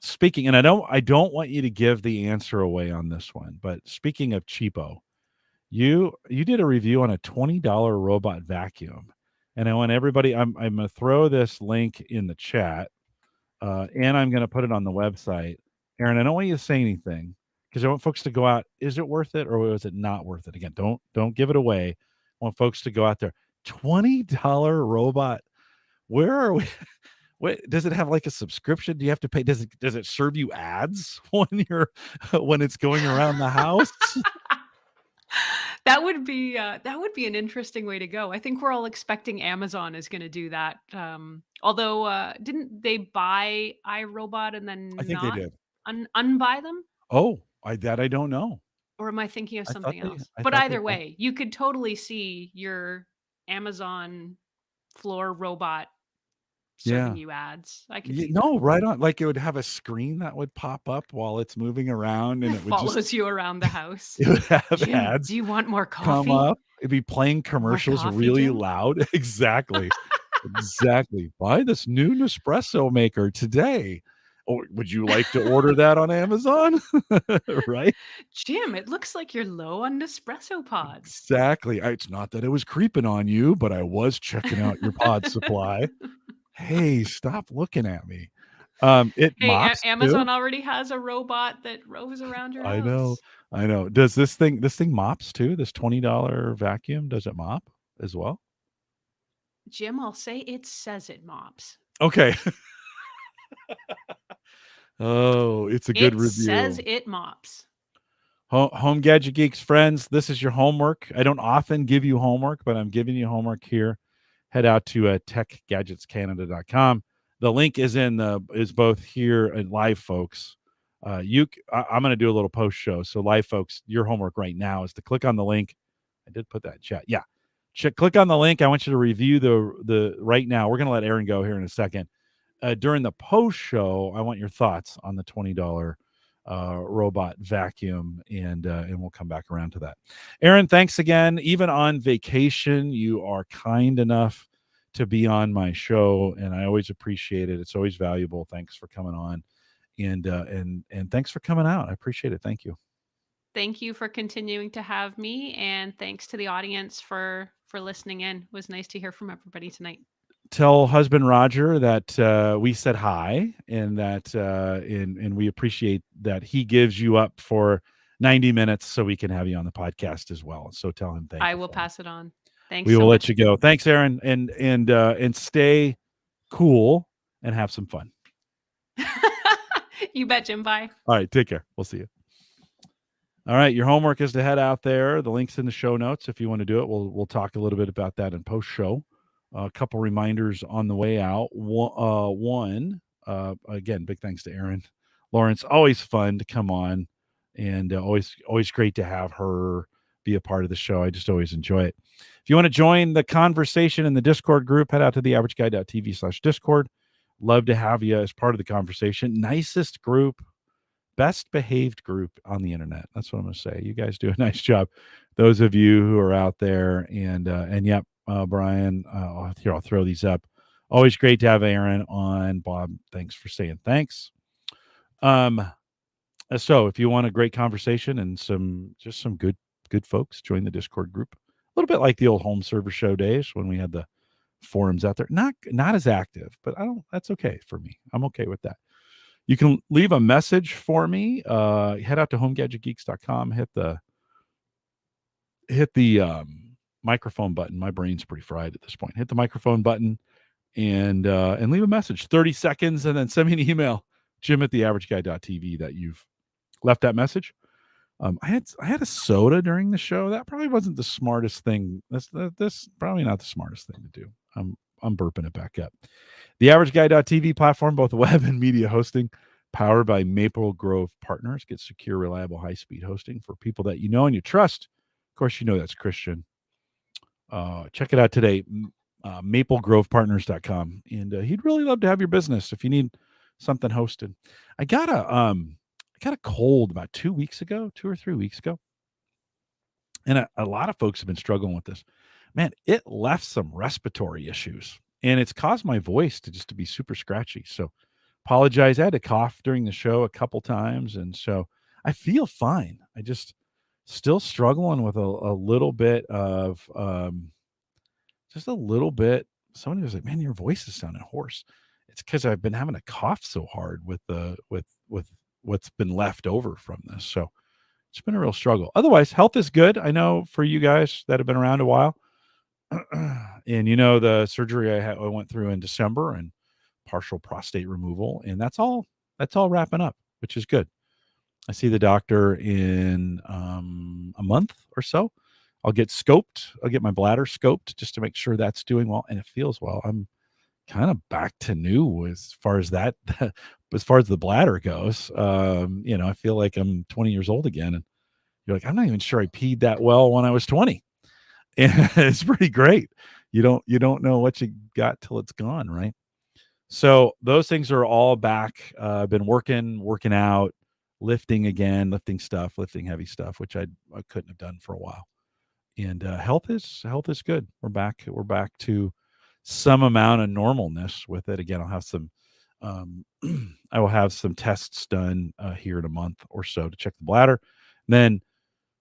Speaking, and I don't want you to give the answer away on this one, but speaking of cheapo, you did a review on a $20 robot vacuum, and I want everybody. I'm gonna throw this link in the chat, and I'm gonna put it on the website. Erin, I don't want you to say anything because I want folks to go out. Is it worth it or was it not worth it? Again, don't give it away. I want folks to go out there. $20 robot. Where are we? What does it have, like, a subscription? Do you have to pay? Does it serve you ads when it's going around the house? That would be an interesting way to go. I think we're all expecting Amazon is going to do that. Although, didn't they buy iRobot and I then think they not did. unbuy them? Oh, I don't know. Or am I thinking of something else? I But thought they either bought. way, you could totally see your Amazon floor robot serving Yeah. you ads. I could see that. No, right on. Like it would have a screen that would pop up while it's moving around, and It it would just follows you around the house. it would have Jim, ads do you want more come coffee? up. It'd be playing More commercials coffee, really Jim? loud. Exactly. Exactly. Buy this new Nespresso maker today. Or would you like to order that on Amazon? Right? Jim, it looks like you're low on Nespresso pods. Exactly. It's not that it was creeping on you, but I was checking out your pod supply. Hey, stop looking at me. It Hey, mops too. Amazon already has a robot that roves around your I know. house. I know. Does this thing mops too? This $20 vacuum, does it mop as well? Jim, I'll say it says it mops. Okay. Oh, it's a good It says review. it mops. Home Gadget Geeks friends, this is your homework. I don't often give you homework, but I'm giving you homework here. Head out to techgadgetscanada.com. The link is is both here and live, folks. I'm going to do a little post show. So live folks, your homework right now is to click on the link. I did put that in chat. Yeah. Click on the link. I want you to review the right now. We're going to let Erin go here in a second. During the post show, I want your thoughts on the $20 robot vacuum, and we'll come back around to that. Erin, thanks again. Even on vacation, you are kind enough to be on my show, and I always appreciate it. It's always valuable. Thanks for coming on, and thanks for coming out. I appreciate it. Thank you. Thank you for continuing to have me, and thanks to the audience for listening in. It was nice to hear from everybody tonight. Tell husband Roger that we said hi, and that and we appreciate that he gives you up for 90 minutes so we can have you on the podcast as well. So tell him thank you. I will pass it on. Thanks We so will much. let you go. Thanks, Erin, and stay cool and have some fun. You bet, Jim. Bye. All right, take care. We'll see you. All right, your homework is to head out there. The link's in the show notes if you want to do it. We'll talk a little bit about that in post show. A couple reminders on the way out. One, again, big thanks to Erin Lawrence. Always fun to come on, and always great to have her be a part of the show. I just always enjoy it. If you want to join the conversation in the Discord group, head out to theaverageguy.tv/Discord. Love to have you as part of the conversation. Nicest group, best behaved group on the internet. That's what I'm going to say. You guys do a nice job. Those of you who are out there, and yep. Brian, here, I'll throw these up. Always great to have Erin on. Bob, thanks for saying thanks. So if you want a great conversation and some good folks, join the Discord group. A little bit like the old home server show days when we had the forums out there. Not as active, but that's okay for me. I'm okay with that. You can leave a message for me. Head out to homegadgetgeeks.com, hit the microphone button. My brain's pretty fried at this point. Hit the microphone button and leave a message. 30 seconds, and then send me an email, jim@theaverageguy.tv, that you've left that message. I had a soda during the show. That probably wasn't the smartest thing. That's probably not the smartest thing to do. I'm burping it back up. TheAverageGuy.tv platform, both web and media hosting, powered by Maple Grove Partners. Get secure, reliable, high-speed hosting for people that you know and you trust. Of course, you know that's Christian. Check it out today, maplegrovepartners.com. And he'd really love to have your business if you need something hosted. I got a cold about 2 or 3 weeks ago. And a lot of folks have been struggling with this. Man, it left some respiratory issues, and it's caused my voice to be super scratchy. So apologize. I had to cough during the show a couple times, and so I feel fine. I just still struggling with a little bit of just a little bit. Somebody was like, "Man, your voice is sounding hoarse." It's because I've been having to cough so hard with what's been left over from this. So it's been a real struggle. Otherwise, health is good. I know for you guys that have been around a while, and you know the surgery I went through in December and partial prostate removal, and that's all wrapping up, which is good. I see the doctor in a month or so. I'll get scoped. I'll get my bladder scoped just to make sure that's doing well and it feels well. I'm kind of back to new as far as that, as far as the bladder goes. I feel like I'm 20 years old again. And you're like, I'm not even sure I peed that well when I was 20. And it's pretty great. You don't know what you got till it's gone, right? So those things are all back. I've been working out, lifting again, lifting heavy stuff, which I couldn't have done for a while. And health is good. We're back to some amount of normalness with it. Again, I'll have some I will have some tests done here in a month or so to check the bladder. And then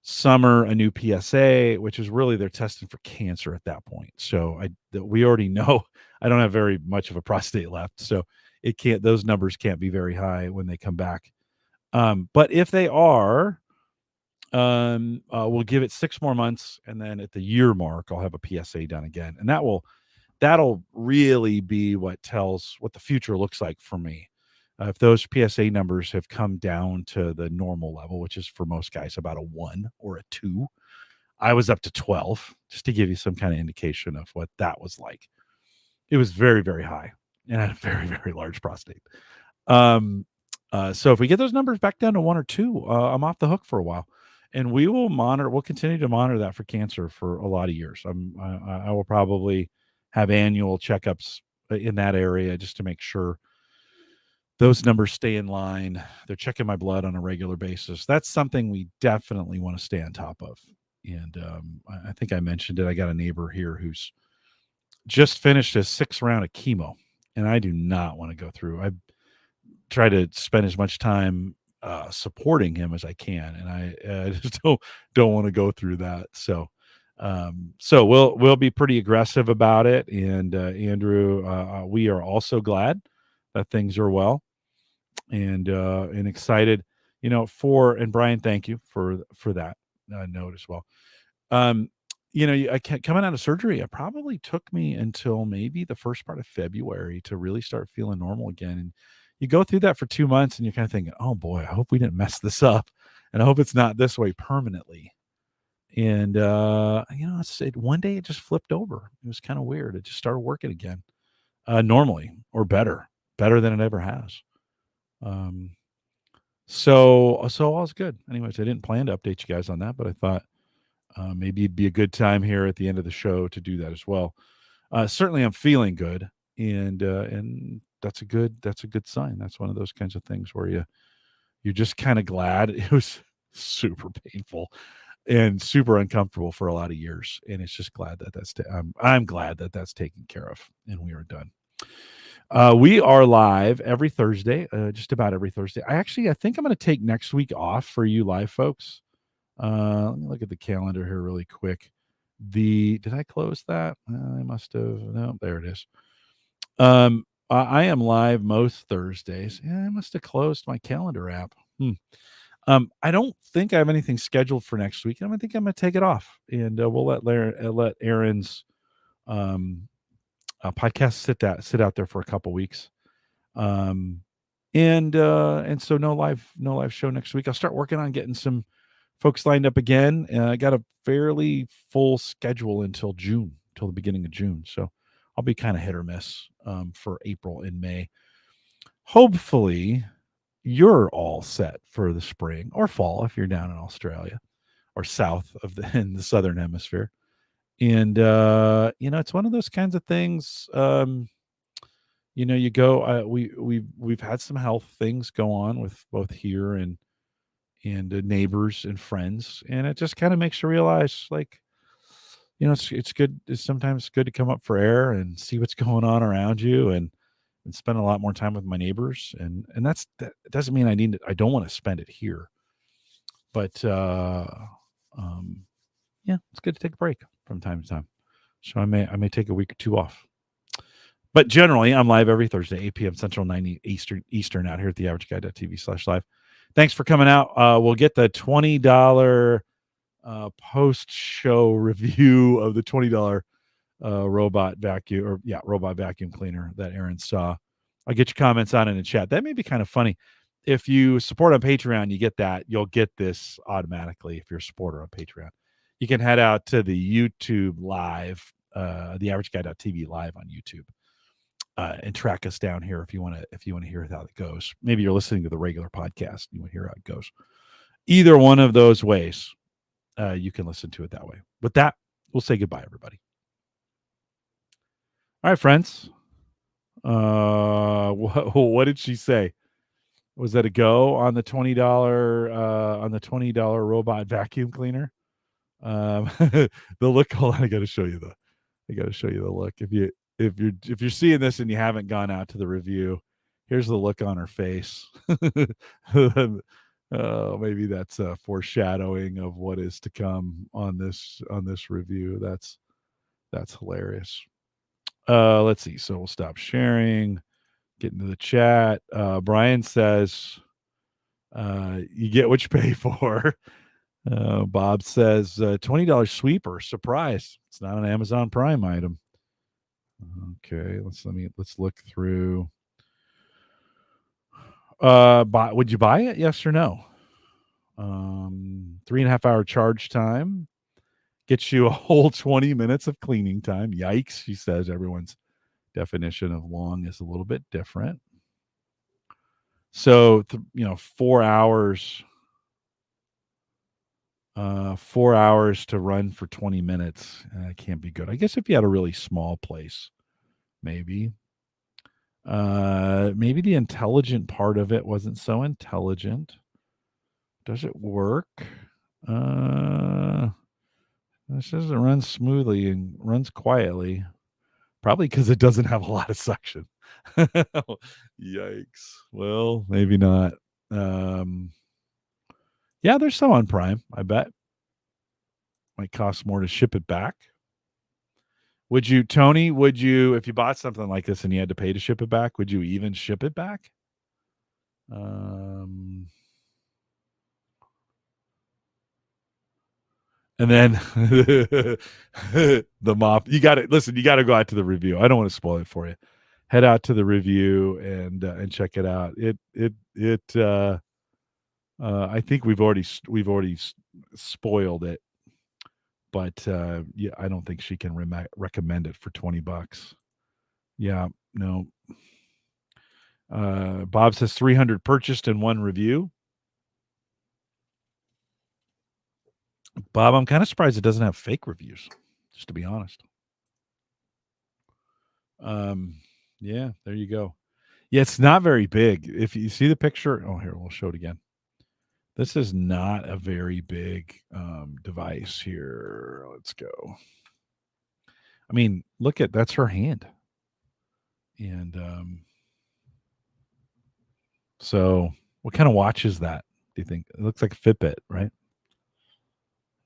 summer, a new PSA, which is really they're testing for cancer at that point. So we already know I don't have very much of a prostate left, so those numbers can't be very high when they come back. But if they are, we'll give it 6 more months, and then at the year mark, I'll have a PSA done again, and that'll really be what tells what the future looks like for me. If those PSA numbers have come down to the normal level, which is for most guys about a 1 or a 2, I was up to 12, just to give you some kind of indication of what that was like. It was very, very high, and I had a very, very large prostate. So if we get those numbers back down to 1 or 2, I'm off the hook for a while, and we'll continue to monitor that for cancer for a lot of years. I will probably have annual checkups in that area just to make sure those numbers stay in line. They're checking my blood on a regular basis. That's something we definitely want to stay on top of. And I think I mentioned it. I got a neighbor here who's just finished his 6th round of chemo, and I do not want to go through. I try to spend as much time supporting him as I can, and I just don't want to go through that. So we'll be pretty aggressive about it. And Andrew, we are also glad that things are well, and excited, and Brian, thank you for that note as well. Coming out of surgery, it probably took me until maybe the first part of February to really start feeling normal again. And you go through that for 2 months and you're kind of thinking, oh boy, I hope we didn't mess this up, and I hope it's not this way permanently. And one day it just flipped over. It was kind of weird. It just started working again, normally, or better than it ever has. So all's good. Anyways, I didn't plan to update you guys on that, but I thought maybe it'd be a good time here at the end of the show to do that as well. Certainly I'm feeling good, and that's a good sign. That's one of those kinds of things where you're just kind of glad. It was super painful and super uncomfortable for a lot of years, and it's just glad that I'm glad that that's taken care of, and we are done. We are live every Thursday, just about every Thursday. I think I'm going to take next week off for you live folks. Let me look at the calendar here really quick. Did I close that? I must have. No, there it is. I am live most Thursdays. Yeah, I must have closed my calendar app. I don't think I have anything scheduled for next week. I think I'm going to take it off, and we'll let Erin's podcast sit out there for a couple weeks. And so no live show next week. I'll start working on getting some folks lined up again. I got a fairly full schedule until the beginning of June. So I'll be kind of hit or miss for April and May. Hopefully you're all set for the spring or fall if you're down in Australia or south in the southern hemisphere. And it's one of those kinds of things. You go. We've had some health things go on with both here and neighbors and friends, and it just kind of makes you realize, like, it's good. It's sometimes good to come up for air and see what's going on around you, and spend a lot more time with my neighbors. And that doesn't mean I don't want to spend it here, but it's good to take a break from time to time. So I may take a week or 2 off. But generally, I'm live every Thursday, 8 p.m. Central, 9 Eastern out here at theaverageguy.tv/live. Thanks for coming out. We'll get the $20 post-show review of the $20 robot vacuum cleaner that Erin saw. I'll get your comments on in the chat. That may be kind of funny. If you support on Patreon, you get that. You'll get this automatically if you're a supporter on Patreon. you can head out to the YouTube live, theaverageguy.tv live on YouTube, and track us down here if you want to hear how it goes. Maybe you're listening to the regular podcast, you want to hear how it goes. Either one of those ways, you can listen to it that way. With that, we'll say goodbye, everybody. All right, friends. What did she say? Was that a go on the $20 robot vacuum cleaner? The look. Hold on, I got to show you the look. If you're seeing this and you haven't gone out to the review, here's the look on her face. Maybe that's a foreshadowing of what is to come on this review. That's hilarious. Let's see. So we'll stop sharing. Get into the chat. Brian says, "You get what you pay for." Bob says, $20 sweeper. Surprise! It's not an Amazon Prime item. Okay, let's look through. Would you buy it? Yes or no? 3.5 hour charge time gets you a whole 20 minutes of cleaning time. Yikes! She says everyone's definition of long is a little bit different. So 4 hours. 4 hours to run for 20 minutes. Can't be good. I guess if you had a really small place, maybe. Maybe the intelligent part of it wasn't so intelligent. Does it work? It says it runs smoothly and runs quietly. Probably because it doesn't have a lot of suction. Yikes. Well, maybe not. Yeah, there's some on Prime, I bet. Might cost more to ship it back. Would you, Tony, if you bought something like this and you had to pay to ship it back, would you even ship it back? And then the mop. You got to go out to the review. I don't want to spoil it for you. Head out to the review and check it out. I think we've already spoiled it, but yeah, I don't think she can recommend it for $20. Yeah, no. Bob says 300 purchased and 1 review. Bob, I'm kind of surprised it doesn't have fake reviews, just to be honest. Yeah, there you go. Yeah, it's not very big. If you see the picture, here, we'll show it again. This is not a very big device here. Let's go. I mean, that's her hand. And so what kind of watch is that, do you think? It looks like a Fitbit, right?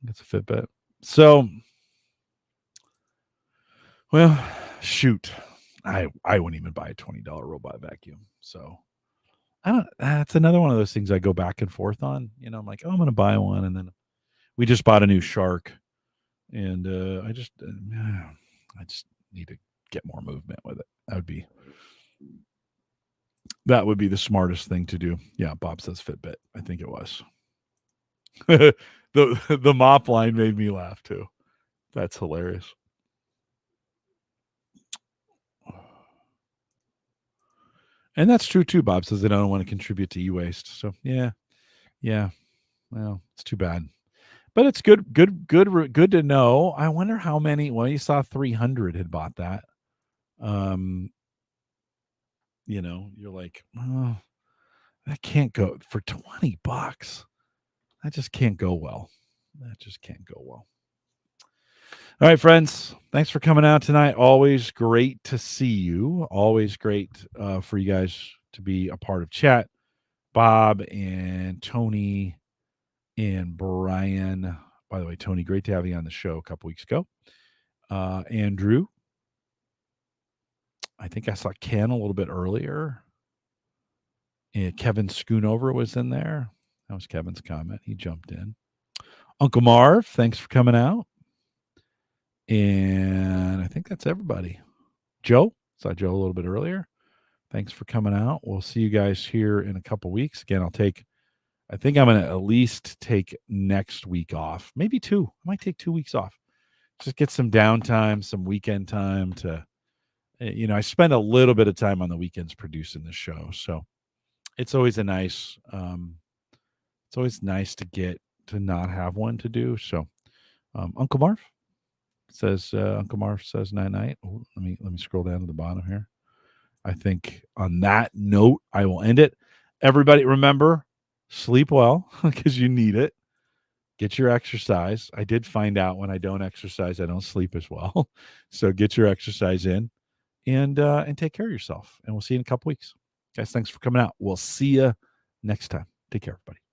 It's a Fitbit. So, well, shoot. I wouldn't even buy a $20 robot vacuum. So that's another one of those things I go back and forth on. I'm like, I'm going to buy one. And then we just bought a new Shark. And I just need to get more movement with it. That would be the smartest thing to do. Yeah, Bob says Fitbit. I think it was. The mop line made me laugh too. That's hilarious. And that's true too. Bob says they don't want to contribute to e-waste. So yeah. Well, it's too bad, but it's good to know. I wonder how many. Well, you saw 300 had bought that. You're like, oh, that can't go for $20. That just can't go well. All right, friends. Thanks for coming out tonight. Always great to see you. Always great for you guys to be a part of chat. Bob and Tony and Brian. By the way, Tony, great to have you on the show a couple weeks ago. Andrew. I think I saw Ken a little bit earlier. And Kevin Schoonover was in there. That was Kevin's comment. He jumped in. Uncle Marv, thanks for coming out. And I think that's everybody. Joe, saw Joe a little bit earlier. Thanks for coming out. We'll see you guys here in a couple weeks. Again, I'll take I think I'm going to at least take next week off, maybe 2. I might take 2 weeks off. Just get some downtime, some weekend time to, I spend a little bit of time on the weekends producing the show. So it's always it's always nice to get to not have one to do. So Uncle Marv says, night night. Oh, let me scroll down to the bottom here. I think on that note, I will end it. Everybody remember, sleep well because you need it. Get your exercise. I did find out when I don't exercise, I don't sleep as well. So get your exercise in and take care of yourself. And we'll see you in a couple weeks. Guys, thanks for coming out. We'll see you next time. Take care, everybody.